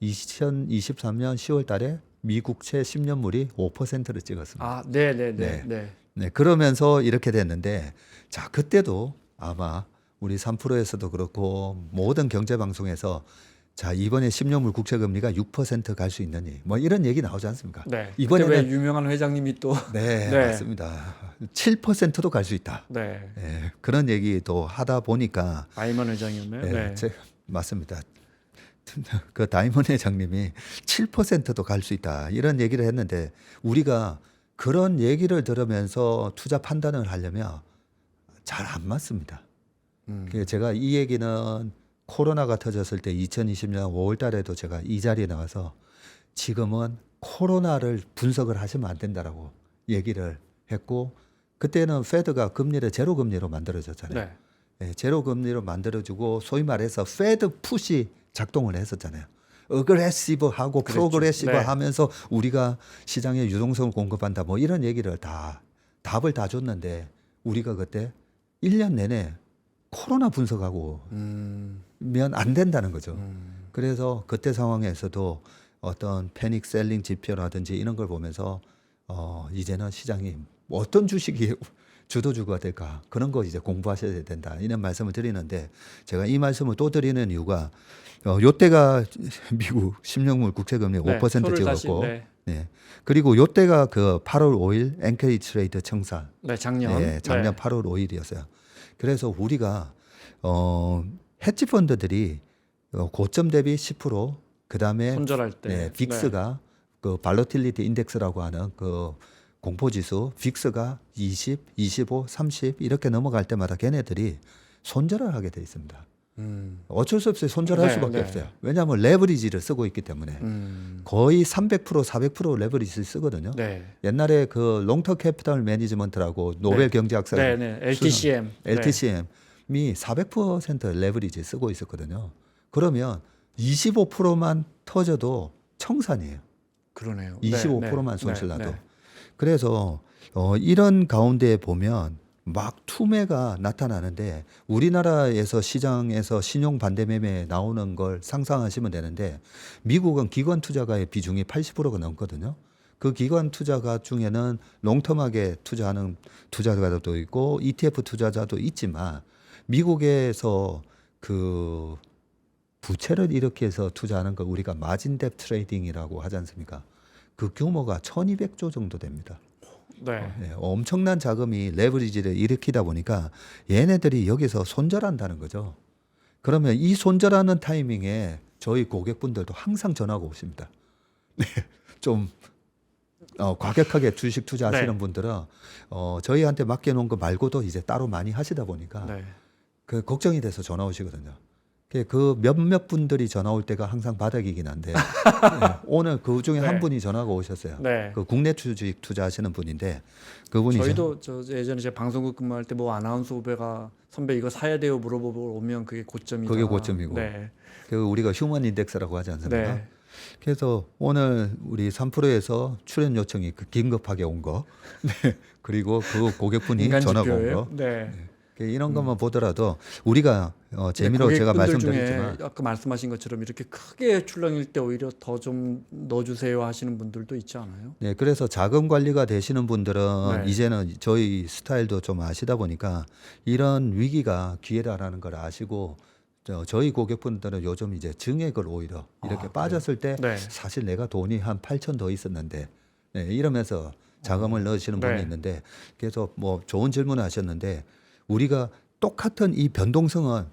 2023년 10월 달에 미국채 10년물이 5%를 찍었습니다. 네. 그러면서 이렇게 됐는데 자, 그때도 아마 우리 3프로에서도 그렇고 모든 경제 방송에서 자, 이번에 10년물 국채 금리가 6% 갈 수 있느니 뭐 이런 얘기 나오지 않습니까? 네. 이번에는 왜 유명한 회장님이 또 네, 네. 맞습니다. 7%도 갈 수 있다. 네. 네, 그런 얘기도 하다 보니까 아이먼 회장이었나요? 네. 맞습니다. 그 다이먼 회장님이 7%도 갈 수 있다 이런 얘기를 했는데 우리가 그런 얘기를 들으면서 투자 판단을 하려면 잘 안 맞습니다. 그래서 제가 이 얘기는 코로나가 터졌을 때 2020년 5월 달에도 제가 이 자리에 나와서 지금은 코로나를 분석을 하시면 안 된다라고 얘기를 했고 그때는 페드가 금리를 제로 금리로 만들어졌잖아요. 네. 제로 금리로 만들어주고 소위 말해서 페드 푸시 작동을 했었잖아요. 어그레시브하고 프로그레시브 네. 하면서 우리가 시장에 유동성을 공급한다 뭐 이런 얘기를 다 답을 다 줬는데 우리가 그때 1년 내내 코로나 분석하고 면 안 된다는 거죠. 그래서 그때 상황에서도 어떤 패닉 셀링 지표라든지 이런 걸 보면서 이제는 시장이 어떤 주식이 주도주가 될까 그런 거 이제 공부하셔야 된다 이런 말씀을 드리는데 제가 이 말씀을 또 드리는 이유가 요때가 미국 10년물 국채금리 5% 찍었고 네. 그리고 요때가 그 8월 5일 엔캐리 트레이드 청산 작년 네, 작년 8월 5일이었어요. 그래서 우리가 헤지 펀드들이 고점 대비 10%, 그다음에 손절할 때. 네, 빅스가 그 발로틸리티 인덱스라고 하는 그 공포지수 빅스가 20, 25, 30 이렇게 넘어갈 때마다 걔네들이 손절을 하게 돼 있습니다. 어쩔 수 없어요. 손절할 네, 수밖에 네. 없어요. 왜냐하면 레버리지를 쓰고 있기 때문에 거의 300%, 400% 레버리지를 쓰거든요. 네. 옛날에 그 롱터 캐피탈 매니지먼트라고 노벨 경제학상 네, 네. LTCM. LTCM이 400% 레버리지 쓰고 있었거든요. 그러면 25%만 터져도 청산이에요. 그러네요. 25%만 네, 손실 나도. 네. 그래서 이런 가운데 보면 막 투매가 나타나는데 우리나라에서 시장에서 신용 반대 매매 나오는 걸 상상하시면 되는데 미국은 기관 투자가의 비중이 80%가 넘거든요. 그 기관 투자가 중에는 롱텀하게 투자하는 투자자도 있고 ETF 투자자도 있지만 미국에서 그 부채를 일으켜서 투자하는 걸 우리가 마진뎁 트레이딩이라고 하지 않습니까? 그 규모가 1200조 정도 됩니다. 네. 네, 엄청난 자금이 레버리지를 일으키다 보니까 얘네들이 여기서 손절한다는 거죠. 그러면 이 손절하는 타이밍에 저희 고객분들도 항상 전화가 오십니다. 네, 좀 과격하게 주식 투자하시는 네. 분들은 저희한테 맡겨놓은 거 말고도 이제 따로 많이 하시다 보니까 네. 그 걱정이 돼서 전화 오시거든요. 그 몇몇 분들이 전화 올 때가 항상 바닥이긴 한데 네, 오늘 그 중에 네. 한 분이 전화가 오셨어요. 네. 그 국내 주식 투자하시는 분인데 그분이 저희도 예전에 제 방송국 근무할 때 뭐 아나운서 후배가 선배 이거 사야 돼요 물어보고 오면 그게 고점이다. 그게 고점이고. 네. 그 우리가 휴먼 인덱스라고 하지 않습니까? 네. 그래서 오늘 우리 3프로에서 출연 요청이 긴급하게 온 거, 네. 그리고 그 고객분이 인간 전화가 온 지표예요? 거, 네. 이런 것만 보더라도 우리가 재미로 고객분들 제가 중에 말씀드렸지만 아까 말씀하신 것처럼 이렇게 크게 출렁일 때 오히려 더 좀 넣어주세요 하시는 분들도 있지 않아요? 네, 그래서 자금 관리가 되시는 분들은 네. 이제는 저희 스타일도 좀 아시다 보니까 이런 위기가 기회다라는 걸 아시고 저희 고객분들은 요즘 이제 증액을 오히려 이렇게 빠졌을 때 네. 사실 내가 돈이 한 8천 더 있었는데 네, 이러면서 자금을 넣으시는 분이 네. 있는데 그래서 뭐 좋은 질문을 하셨는데 우리가 똑같은 이 변동성은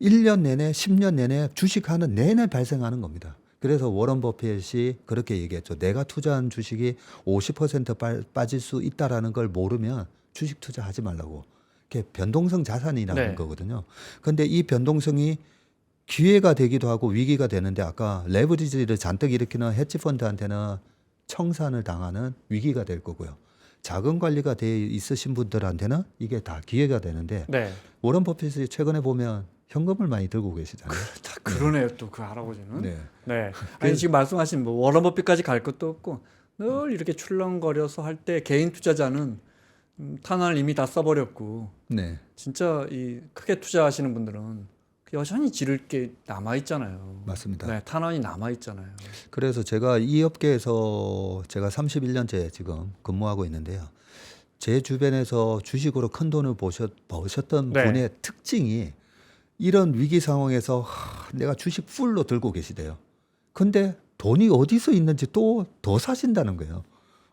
1년 내내 10년 내내 주식하는 내내 발생하는 겁니다. 그래서 워런 버핏이 그렇게 얘기했죠. 내가 투자한 주식이 50% 빠질 수 있다라는 걸 모르면 주식 투자하지 말라고. 그게 변동성 자산이라는 네. 거거든요. 근데 이 변동성이 기회가 되기도 하고 위기가 되는데 아까 레버리지를 잔뜩 일으키는 헤지펀드한테는 청산을 당하는 위기가 될 거고요. 자금 관리가 돼 있으신 분들한테는 이게 다 기회가 되는데 네. 워런 버핏이 최근에 보면 현금을 많이 들고 계시잖아요. 다 그러네요 또 그 할아버지는. 네. 네. 아니 지금 말씀하신 뭐 워런 버핏까지 갈 것도 없고 늘 이렇게 출렁거려서 할 때 개인 투자자는 탄환을 이미 다 써버렸고 네. 진짜 이 크게 투자하시는 분들은 여전히 지를 게 남아 있잖아요. 맞습니다. 네, 탄환이 남아 있잖아요. 그래서 제가 이 업계에서 제가 31년째 지금 근무하고 있는데요. 제 주변에서 주식으로 큰 돈을 버셨던 네. 분의 특징이 이런 위기 상황에서 내가 주식 풀로 들고 계시대요. 근데 돈이 어디서 있는지 또 더 사신다는 거예요.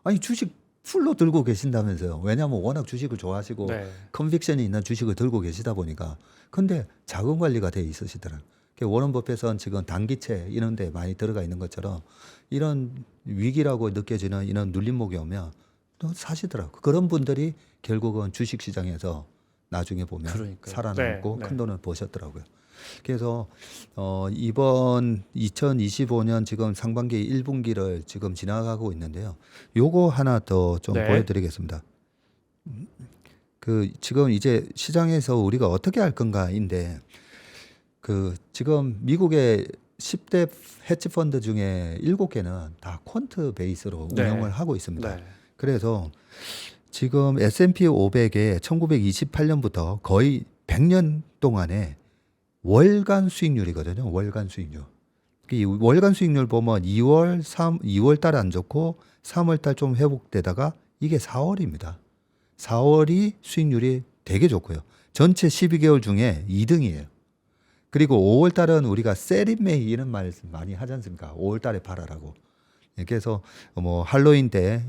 아니 주식 풀로 들고 계신다면서요. 왜냐하면 워낙 주식을 좋아하시고 네. 컨빅션이 있는 주식을 들고 계시다 보니까. 근데 자금 관리가 돼 있으시더라고요. 워런 버핏은 지금 단기채 이런 데 많이 들어가 있는 것처럼 이런 위기라고 느껴지는 이런 눌림목이 오면 또 사시더라고요. 그런 분들이 결국은 주식시장에서 나중에 보면 그러니까요. 살아남고 네, 네. 큰 돈을 버셨더라고요. 그래서 이번 2025년 지금 상반기 1분기를 지금 지나가고 있는데요. 요거 하나 더 좀 네. 보여드리겠습니다. 그 지금 이제 시장에서 우리가 어떻게 할 건가인데 그 지금 미국의 10대 헤지 펀드 중에 7개는 다 퀀트 베이스로 네. 운영을 하고 있습니다. 네. 그래서 지금 S&P 500에 1928년부터 거의 100년 동안에 월간 수익률이거든요. 월간 수익률. 이 월간 수익률 보면 2월 달 안 좋고 3월 달 좀 회복되다가 이게 4월입니다. 4월이 수익률이 되게 좋고요. 전체 12개월 중에 2등이에요. 그리고 5월 달은 우리가 셀인메이 이런 말 많이 하지 않습니까? 5월 달에 팔아라고. 그래서 뭐 할로윈 때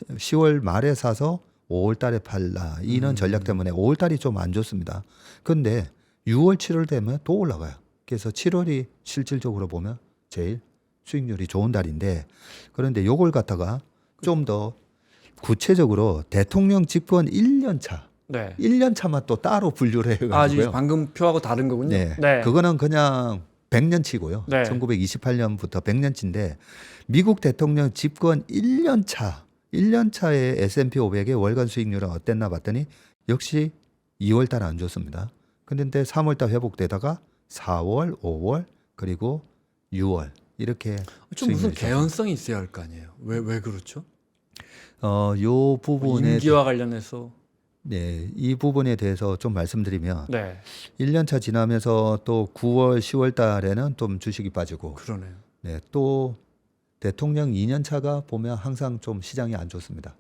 10월 말에 사서 5월 달에 팔라 이런 전략 때문에 5월 달이 좀 안 좋습니다. 근데 6월 7월 되면 또 올라가요. 그래서 7월이 실질적으로 보면 제일 수익률이 좋은 달인데 그런데 요걸 갖다가 좀 더 구체적으로 대통령 집권 1년 차, 네. 1년 차만 또 따로 분류를 지금 해가지고요. 방금 표하고 다른 거군요. 네. 네. 그거는 그냥 100년치고요. 네. 1928년부터 100년치인데 미국 대통령 집권 1년 차의 S&P 500의 월간 수익률은 어땠나 봤더니 역시 2월 달 안 좋습니다. 근데 3월 달 회복되다가 4월, 5월 그리고 6월 이렇게 좀 무슨 수익률이 개연성이 있어야 할 거 아니에요. 왜 그렇죠? 요 부분에 임기와 관련해서. 네, 이 부분에 대해서 좀 말씀드리면 네. 1년 차 지나면서 또 9월, 10월 달에는 좀 주식이 빠지고 그러네요. 네, 또 대통령 2년 차가 보면 항상 좀 시장이 안 좋습니다.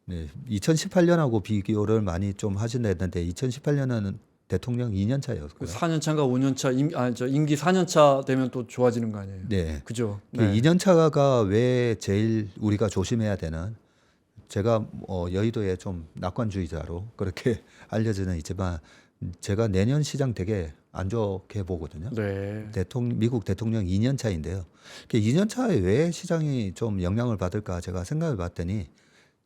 네, 2018년하고 비교를 많이 좀 하신다 했는데 2018년은 대통령 2년 차였고요. 4년 차인가 5년 차 임기 4년 차 되면 또 좋아지는 거 아니에요. 네. 그죠? 그 2년 차가 왜 제일 우리가 조심해야 되는 제가 여의도의 좀 낙관주의자로 그렇게 알려져는 있지만 제가 내년 시장 되게 안 좋게 보거든요. 네. 미국 대통령 2년 차인데요. 2년 차에 왜 시장이 좀 영향을 받을까 제가 생각해 봤더니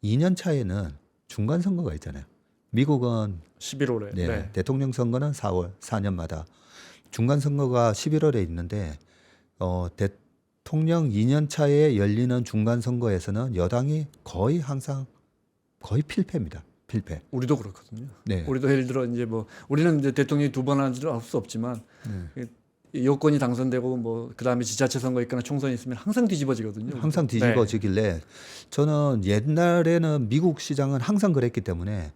2년 차에는 중간 선거가 있잖아요. 미국은 11월에. 네, 네. 대통령 선거는 4월 4년마다 중간 선거가 11월에 있는데 대통령 2년 차에 열리는 중간 선거에서는 여당이 거의 항상 거의 필패입니다. 필패. 우리도 그렇거든요. 네. 우리도 예를 들어 이제 뭐 우리는 이제 대통령이 두 번 하지는 할 수 없지만 이 여권이 당선되고 뭐 그다음에 지자체 선거 있거나 총선이 있으면 항상 뒤집어지거든요. 항상 뒤집어지길래 저는 옛날에는 미국 시장은 항상 그랬기 때문에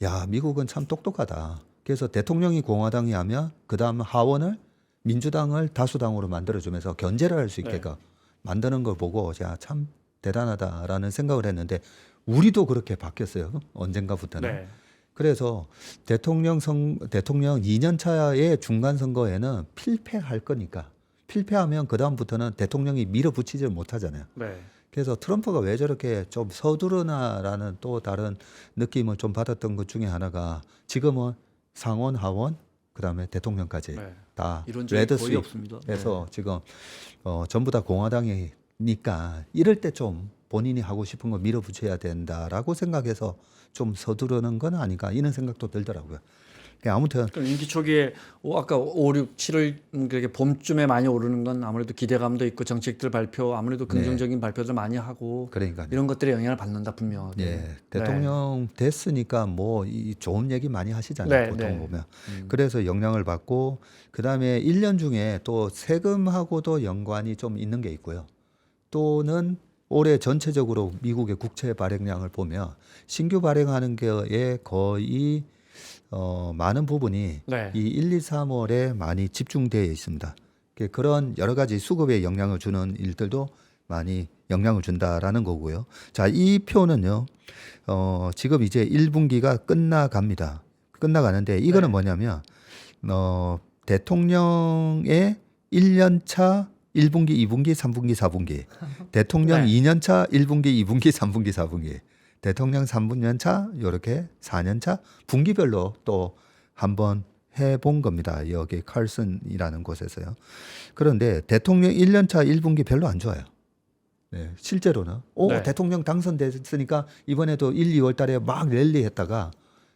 야, 미국은 참 똑똑하다. 그래서 대통령이 공화당이 하면 그다음 하원을 민주당을 다수당으로 만들어주면서 견제를 할 수 있게끔 만드는 걸 보고 야, 참 대단하다라는 생각을 했는데 우리도 그렇게 바뀌었어요. 언젠가부터는. 네. 그래서 대통령 2년 차의 중간 선거에는 필패할 거니까 필패하면 그 다음부터는 대통령이 밀어붙이지 못하잖아요. 네. 그래서 트럼프가 왜 저렇게 좀 서두르나라는 또 다른 느낌을 좀 받았던 것 중에 하나가 지금은 상원, 하원, 그다음에 대통령까지 다 이런 적이 레드 거의 없습니다. 스윗해서 지금 전부 다 공화당이니까 이럴 때 좀 본인이 하고 싶은 거 밀어붙여야 된다라고 생각해서 좀 서두르는 건 아닌가 이런 생각도 들더라고요. 아무튼 그럼 임기 초기에 아까 5, 6, 7월 그렇게 봄쯤에 많이 오르는 건 아무래도 기대감도 있고 정책들 발표 아무래도 긍정적인 발표들 많이 하고 그러니까 이런 것들에 영향을 받는다 분명하게. 예, 대통령 됐으니까 뭐 이 좋은 얘기 많이 하시잖아요. 보통 보면. 그래서 영향을 받고 그다음에 1년 중에 또 세금하고도 연관이 좀 있는 게 있고요. 또는 올해 전체적으로 미국의 국채 발행량을 보면 신규 발행하는 게 거의 많은 부분이 이 1, 2, 3월에 많이 집중되어 있습니다. 그런 여러 가지 수급에 영향을 주는 일들도 많이 영향을 준다라는 거고요. 자, 이 표는요, 지금 이제 1분기가 끝나가는데 이거는 뭐냐면, 대통령의 1년차 1분기, 2분기, 3분기, 4분기, 대통령 2년차 1분기, 2분기, 3분기, 4분기, 대통령 3년차 이렇게 4년차 분기별로 또 한번 해본 겁니다. 여기 칼슨이라는 곳에서요. 그런데 대통령 1년차 1분기 별로 안 좋아요. 네, 실제로는 대통령 당선됐으니까 이번에도 1, 2월 달에 막 랠리했다가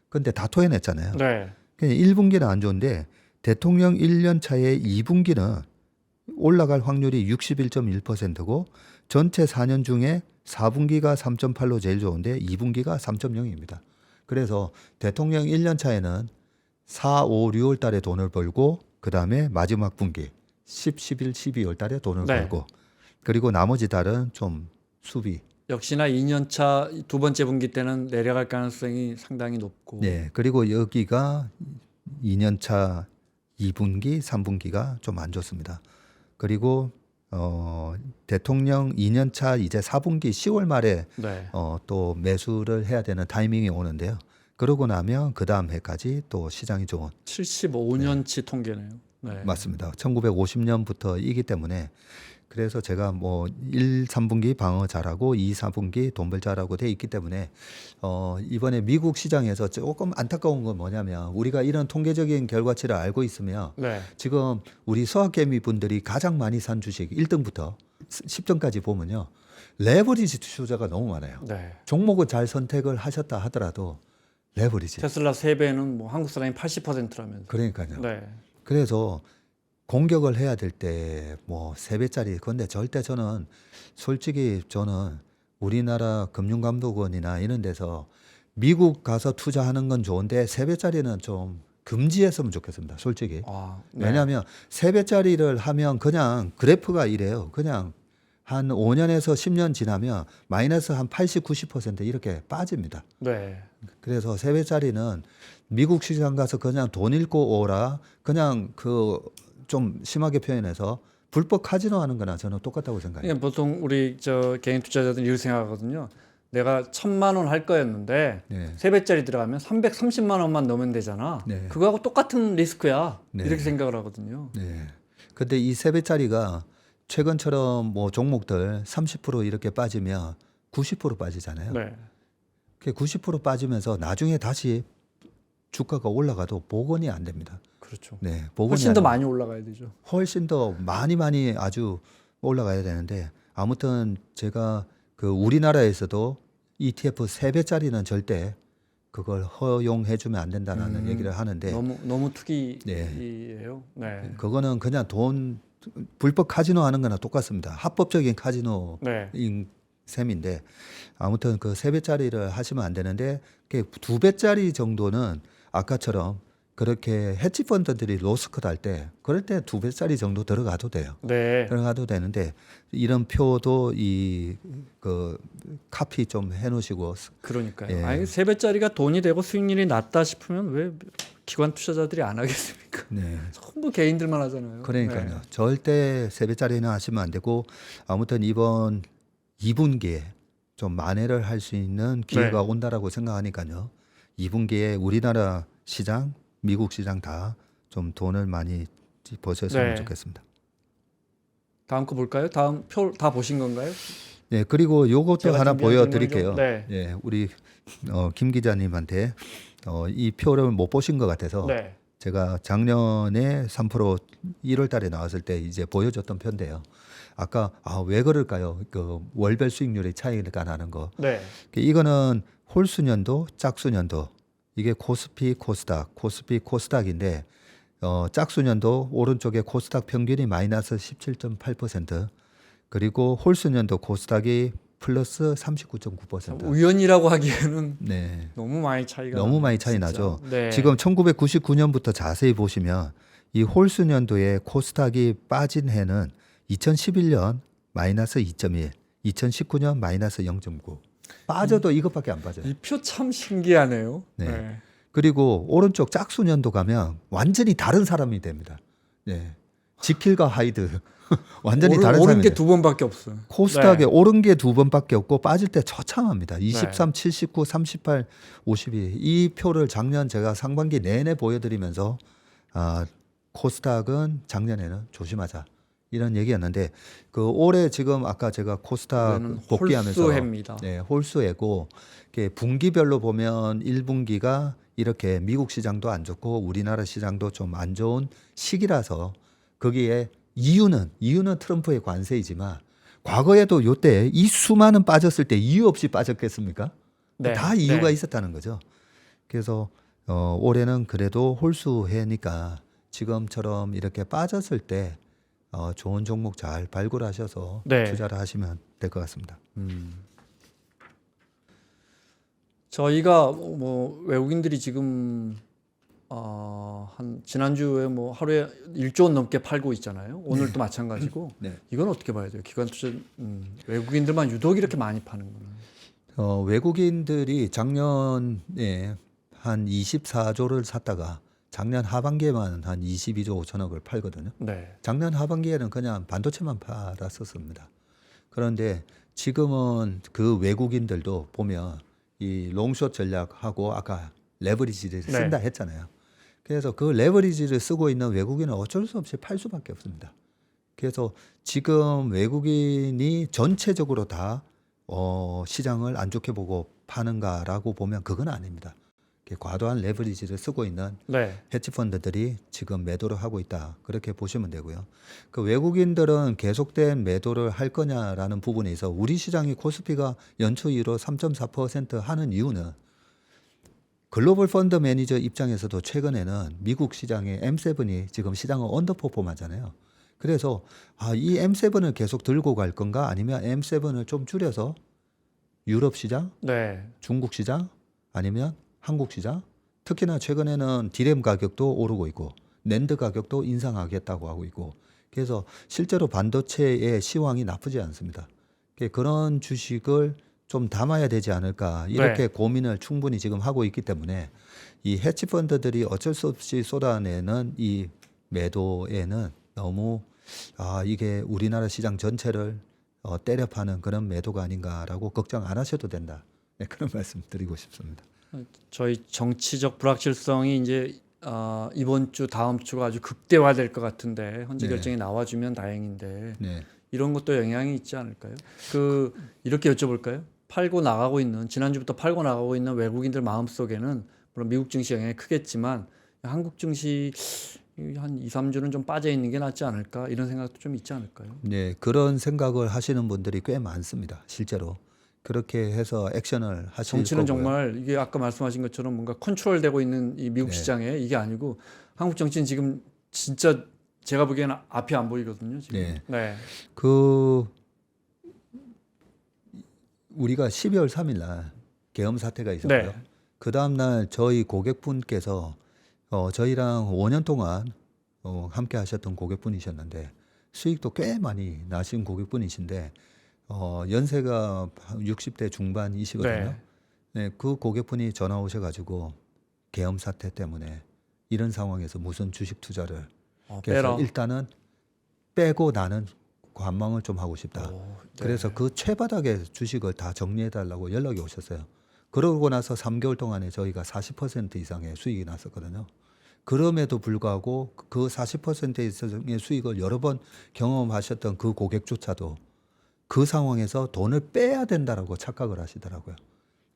근데 다 토해냈잖아요. 네. 그냥 1분기는 안 좋은데 대통령 1년차의 2분기는 올라갈 확률이 61.1%고 전체 4년 중에 4분기가 3.8로 제일 좋은데 2분기가 3.0입니다. 그래서 대통령 1년 차에는 4, 5, 6월 달에 돈을 벌고 그다음에 마지막 분기 10, 11, 12월 달에 돈을 벌고 그리고 나머지 달은 좀 수비. 역시나 2년 차 두 번째 분기 때는 내려갈 가능성이 상당히 높고. 네. 그리고 여기가 2년 차 2분기, 3분기가 좀 안 좋습니다. 그리고 대통령 2년 차 이제 4분기 10월 말에 또 매수를 해야 되는 타이밍이 오는데요. 그러고 나면 그 다음 해까지 또 시장이 좋은 75년치 통계네요. 네. 맞습니다. 1950년부터이기 때문에 그래서 제가 뭐 1, 3분기 방어 잘하고 2, 4분기 돈벌 잘하고 돼 있기 때문에 이번에 미국 시장에서 조금 안타까운 건 뭐냐면 우리가 이런 통계적인 결과치를 알고 있으면 네. 지금 우리 서학개미 분들이 가장 많이 산 주식 1등부터 10등까지 보면요. 레버리지 투자가 너무 많아요. 네. 종목을 잘 선택을 하셨다 하더라도 레버리지. 테슬라 3배는 뭐 한국 사람이 80%라면서. 그러니까요. 네. 그래서 공격을 해야 될 때 뭐 3배짜리 근데 절대 저는 솔직히 저는 우리나라 금융감독원이나 이런 데서 미국 가서 투자하는 건 좋은데 3배짜리는 좀 금지했으면 좋겠습니다. 솔직히. 아, 네. 왜냐하면 3배짜리를 하면 그냥 그래프가 이래요. 그냥 한 5년에서 10년 지나면 마이너스 한 80, 90% 이렇게 빠집니다. 네. 그래서 3배짜리는 미국 시장 가서 그냥 돈 잃고 오라. 그냥 그 좀 심하게 표현해서 불법 카지노 하는 거나 저는 똑같다고 생각해요. 그러니까 보통 우리 저 개인 투자자들은 이렇게 생각하거든요. 내가 1,000만 원 할 거였는데 네. 3배짜리 들어가면 330만 원만 넣으면 되잖아. 네. 그거하고 똑같은 리스크야. 네. 이렇게 생각을 하거든요. 네. 근데 이 3배짜리가 최근처럼 뭐 종목들 30% 이렇게 빠지면 90% 빠지잖아요. 네. 그 90% 빠지면서 나중에 다시 주가가 올라가도 복원이 안 됩니다. 그렇죠. 네, 복원이 훨씬 안 더 됩니다. 많이 올라가야 되죠. 훨씬 더 많이 아주 올라가야 되는데 아무튼 제가 그 우리나라에서도 ETF 3배짜리는 절대 그걸 허용해 주면 안 된다는 얘기를 하는데 너무 투기예요. 네. 그거는 그냥 돈 불법 카지노 하는 거나 똑같습니다. 합법적인 카지노인 네. 셈인데 아무튼 그 3배짜리를 하시면 안 되는데 2배짜리 정도는 아까처럼 그렇게 헤지 펀드들이 로스컷 할 때 그럴 때 2배짜리 정도 들어가도 돼요. 네. 들어가도 되는데 이런 표도 이 그 카피 좀 해놓으시고 그러니까요. 예. 아니 3배짜리가 돈이 되고 수익률이 낮다 싶으면 왜 기관 투자자들이 안 하겠습니까? 네. 전부 개인들만 하잖아요. 그러니까요. 네. 절대 3배짜리는 하시면 안 되고 아무튼 이번 2분기에 좀 만회를 할 수 있는 기회가 네. 온다라고 생각하니까요. 2분기에 우리나라 시장, 미국 시장 다 좀 돈을 많이 버셨으면 네. 좋겠습니다. 다음 거 볼까요? 다음 표 다 보신 건가요? 네, 그리고 요것도 제가 하나 준비한 보여드릴게요. 질문을 예, 우리 김 기자님한테 이 표를 못 보신 것 같아서 네. 제가 작년에 3% 1월 달에 나왔을 때 이제 보여줬던 표인데요. 아까 왜 그럴까요? 그 월별 수익률의 차이가 나는 거. 네. 이거는 홀수년도, 짝수년도. 이게 코스피, 코스닥인데 짝수년도 오른쪽에 코스닥 평균이 마이너스 17.8%. 그리고 홀수년도 코스닥이 플러스 39.9%. 우연이라고 하기에는 네. 너무 많이 차이가 너무 많이 나네요, 차이 진짜. 나죠. 네. 지금 1999년부터 자세히 보시면 이 홀수년도에 코스닥이 빠진 해는 2011년 마이너스 2.1, 2019년 마이너스 0.9. 빠져도 이것밖에 안 빠져요. 이 표 참 신기하네요. 네. 네. 그리고 오른쪽 짝수년도 가면 완전히 다른 사람이 됩니다. 네. 지킬과 하이드 완전히 다른 오른 사람이 게 돼요. 2번밖에 없어요. 코스닥에 네. 오른 게 2번밖에 없고 빠질 때 처참합니다. 23, 79, 38, 52. 이 표를 작년 제가 상반기 내내 보여드리면서 코스닥은 작년에는 조심하자 이런 얘기였는데 그 올해 지금 아까 제가 코스닥 복귀하면서 홀수해입니다. 네, 홀수해고 분기별로 보면 1분기가 이렇게 미국 시장도 안 좋고 우리나라 시장도 좀 안 좋은 시기라서 거기에 이유는 트럼프의 관세이지만 과거에도 요때 이 수많은 빠졌을 때 이유 없이 빠졌겠습니까? 네. 다 이유가 네. 있었다는 거죠. 그래서 올해는 그래도 홀수해니까 지금처럼 이렇게 빠졌을 때 좋은 종목 잘 발굴하셔서 네. 투자를 하시면 될 것 같습니다. 저희가 뭐 외국인들이 지금 한 지난주에 뭐 하루에 1조 원 넘게 팔고 있잖아요. 오늘도 마찬가지고. 네. 이건 어떻게 봐야 돼요? 기관 투자 외국인들만 유독 이렇게 많이 파는구나. 외국인들이 작년에 한 24조를 샀다가 작년 하반기에만 한 22조 5천억을 팔거든요. 네. 작년 하반기에는 그냥 반도체만 팔았었습니다. 그런데 지금은 그 외국인들도 보면 이 롱숏 전략하고 아까 레버리지를 쓴다 했잖아요. 그래서 그 레버리지를 쓰고 있는 외국인은 어쩔 수 없이 팔 수밖에 없습니다. 그래서 지금 외국인이 전체적으로 다 시장을 안 좋게 보고 파는가라고 보면 그건 아닙니다. 과도한 레버리지를 쓰고 있는 네. 헤지펀드들이 지금 매도를 하고 있다. 그렇게 보시면 되고요. 그 외국인들은 계속된 매도를 할 거냐라는 부분에 있어 우리 시장이 코스피가 연초 이후로 3.4% 하는 이유는 글로벌 펀드 매니저 입장에서도 최근에는 미국 시장의 M7이 지금 시장을 언더퍼폼하잖아요. 그래서 이 M7을 계속 들고 갈 건가 아니면 M7을 좀 줄여서 유럽 시장, 네. 중국 시장 아니면 한국 시장, 특히나 최근에는 디램 가격도 오르고 있고 낸드 가격도 인상하겠다고 하고 있고 그래서 실제로 반도체의 시황이 나쁘지 않습니다. 그런 주식을 좀 담아야 되지 않을까 이렇게 네. 고민을 충분히 지금 하고 있기 때문에 이 헤지펀드들이 어쩔 수 없이 쏟아내는 이 매도에는 너무 이게 우리나라 시장 전체를 때려파는 그런 매도가 아닌가라고 걱정 안 하셔도 된다. 네, 그런 말씀 드리고 싶습니다. 저희 정치적 불확실성이 이제 이번 주 다음 주가 아주 극대화될 것 같은데 헌재 네. 결정이 나와주면 다행인데 네. 이런 것도 영향이 있지 않을까요? 이렇게 여쭤볼까요? 팔고 나가고 있는 지난주부터 팔고 나가고 있는 외국인들 마음속에는 물론 미국 증시 영향이 크겠지만 한국 증시 한 2, 3주는 좀 빠져 있는 게 낫지 않을까 이런 생각도 좀 있지 않을까요? 네, 그런 생각을 하시는 분들이 꽤 많습니다. 실제로 그렇게 해서 액션을 하실 정치는 거고요. 정말 이게 아까 말씀하신 것처럼 뭔가 컨트롤되고 있는 이 미국 네. 시장에 이게 아니고 한국 정치는 지금 진짜 제가 보기에는 앞이 안 보이거든요. 지금. 네. 네. 그 우리가 12월 3일 날 계엄 사태가 있었고요. 네. 그 다음 날 저희 고객분께서 저희랑 5년 동안 함께 하셨던 고객분이셨는데 수익도 꽤 많이 나신 고객분이신데 연세가 60대 중반이시거든요. 네, 그 고객분이 전화 오셔가지고 계엄 사태 때문에 이런 상황에서 무슨 주식 투자를 그래서 빼라. 일단은 빼고 나는 관망을 좀 하고 싶다. 오, 네. 그래서 그 최바닥의 주식을 다 정리해달라고 연락이 오셨어요. 그러고 나서 3개월 동안에 저희가 40% 이상의 수익이 났었거든요. 그럼에도 불구하고 그 40% 이상의 수익을 여러 번 경험하셨던 그 고객조차도 그 상황에서 돈을 빼야 된다라고 착각을 하시더라고요.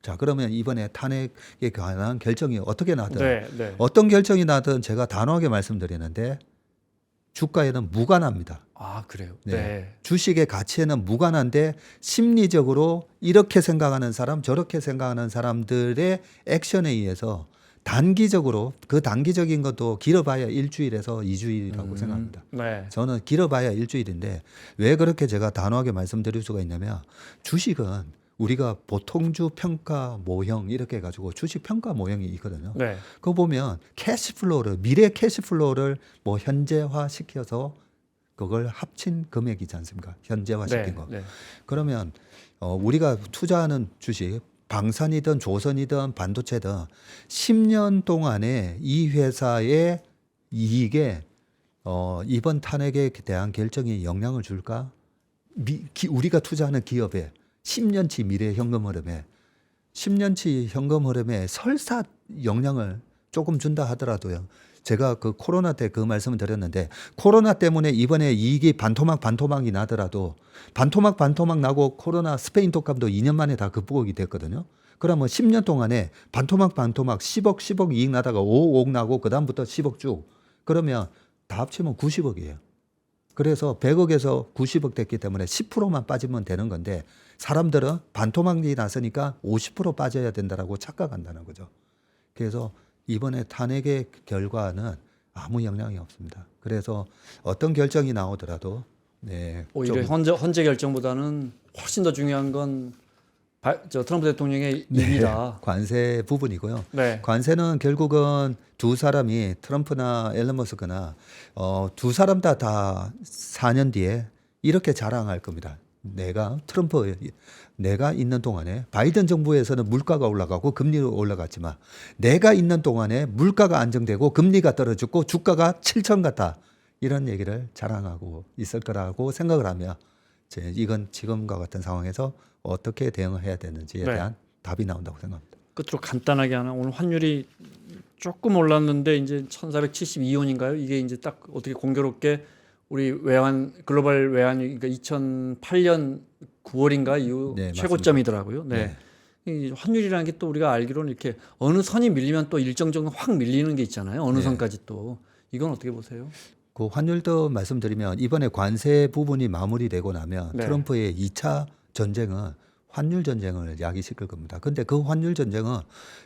자, 그러면 이번에 탄핵에 관한 결정이 어떻게 나든 네. 어떤 결정이 나든 제가 단호하게 말씀드리는데 주가에는 무관합니다. 아, 그래요. 네. 네. 주식의 가치에는 무관한데 심리적으로 이렇게 생각하는 사람, 저렇게 생각하는 사람들의 액션에 의해서 단기적으로 그 단기적인 것도 길어봐야 일주일에서 2주일이라고 생각합니다. 네. 저는 길어봐야 일주일인데 왜 그렇게 제가 단호하게 말씀드릴 수가 있냐면 주식은 우리가 보통주 평가 모형 이렇게 해가지고 주식 평가 모형이 있거든요. 네. 그거 보면 캐시플로우를 미래 캐시플로우를 뭐 현재화 시켜서 그걸 합친 금액이지 않습니까? 현재화 시킨 거. 네. 그러면 우리가 투자하는 주식 방산이든 조선이든 반도체든 10년 동안에 이 회사의 이익에 이번 탄핵에 대한 결정이 영향을 줄까? 우리가 투자하는 기업에 10년치 미래 현금 흐름에 10년치 현금 흐름에 설사 영향을 조금 준다 하더라도요. 제가 그 코로나 때 그 말씀을 드렸는데 코로나 때문에 이번에 이익이 반토막이 나더라도 반토막 나고 코로나 스페인 독감도 2년 만에 다 극복이 됐거든요. 그러면 10년 동안에 반토막 10억 이익 나다가 5억 나고 그다음부터 10억 쭉 그러면 다 합치면 90억이에요. 그래서 100억에서 90억 됐기 때문에 10%만 빠지면 되는 건데 사람들은 반토막이 났으니까 50% 빠져야 된다라고 착각한다는 거죠. 그래서 이번에 탄핵의 결과는 아무 영향이 없습니다. 그래서 어떤 결정이 나오더라도 오히려 헌재 결정보다는 훨씬 더 중요한 건 트럼프 대통령의 입이다. 관세 부분이고요. 네. 관세는 결국은 두 사람이 트럼프나 앨런 머스크나 두 사람 다 4년 뒤에 이렇게 자랑할 겁니다. 내가 있는 동안에 바이든 정부에서는 물가가 올라가고 금리가 올라갔지만 내가 있는 동안에 물가가 안정되고 금리가 떨어졌고 주가가 7천 같다. 이런 얘기를 자랑하고 있을 거라고 생각을 하면 이건 지금과 같은 상황에서 어떻게 대응을 해야 되는지에 대한 답이 나온다고 생각합니다. 끝으로 간단하게 하나 오늘 환율이 조금 올랐는데 이제 1,472원인가요? 이게 이제 딱 어떻게 공교롭게 우리 외환 글로벌 외환이 그러니까 2008년 9월인가 이후 네, 최고점이더라고요. 네. 이 환율이라는 게 또 우리가 알기로는 이렇게 어느 선이 밀리면 또 일정 정도 확 밀리는 게 있잖아요. 어느 네. 선까지 또 이건 어떻게 보세요? 그 환율도 말씀드리면 이번에 관세 부분이 마무리되고 나면 네. 트럼프의 2차 전쟁은 환율 전쟁을 야기시킬 겁니다. 근데 그 환율 전쟁은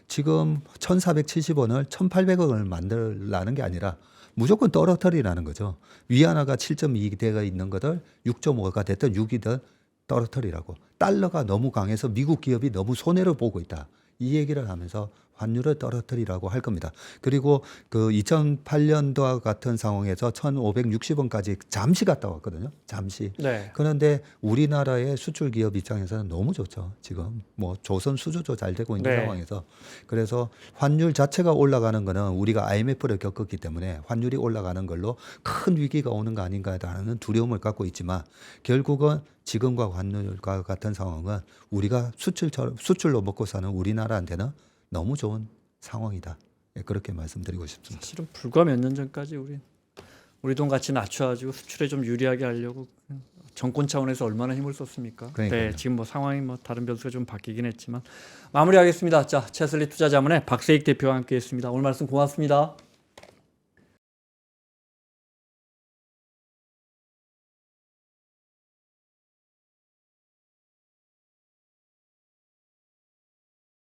지금 1,470원을 1,800원을 만들라는 게 아니라 무조건 떨어뜨리라는 거죠. 위안화가 7.2대가 있는 것을 6.5가 됐든 6이든 떨어뜨리라고. 달러가 너무 강해서 미국 기업이 너무 손해를 보고 있다. 이 얘기를 하면서 환율을 떨어뜨리라고 할 겁니다. 그리고 그 2008년도와 같은 상황에서 1,560원까지 잠시 갔다 왔거든요. 잠시. 네. 그런데 우리나라의 수출 기업 입장에서는 너무 좋죠. 지금 뭐 조선 수주도 잘 되고 있는 네. 상황에서. 그래서 환율 자체가 올라가는 거는 우리가 IMF를 겪었기 때문에 환율이 올라가는 걸로 큰 위기가 오는 거 아닌가라는 두려움을 갖고 있지만 결국은 지금과 환율과 같은 상황은 우리가 수출로 먹고 사는 우리나라한테는 너무 좋은 상황이다. 예, 그렇게 말씀드리고 싶습니다. 사실은 불과 몇 년 전까지 우리 돈 가치 낮춰가지고 수출에 좀 유리하게 하려고 정권 차원에서 얼마나 힘을 썼습니까? 그러니까요. 네, 지금 뭐 상황이 뭐 다른 변수가 좀 바뀌긴 했지만 마무리하겠습니다. 자, 채슬리 투자자문의 박세익 대표와 함께했습니다. 오늘 말씀 고맙습니다.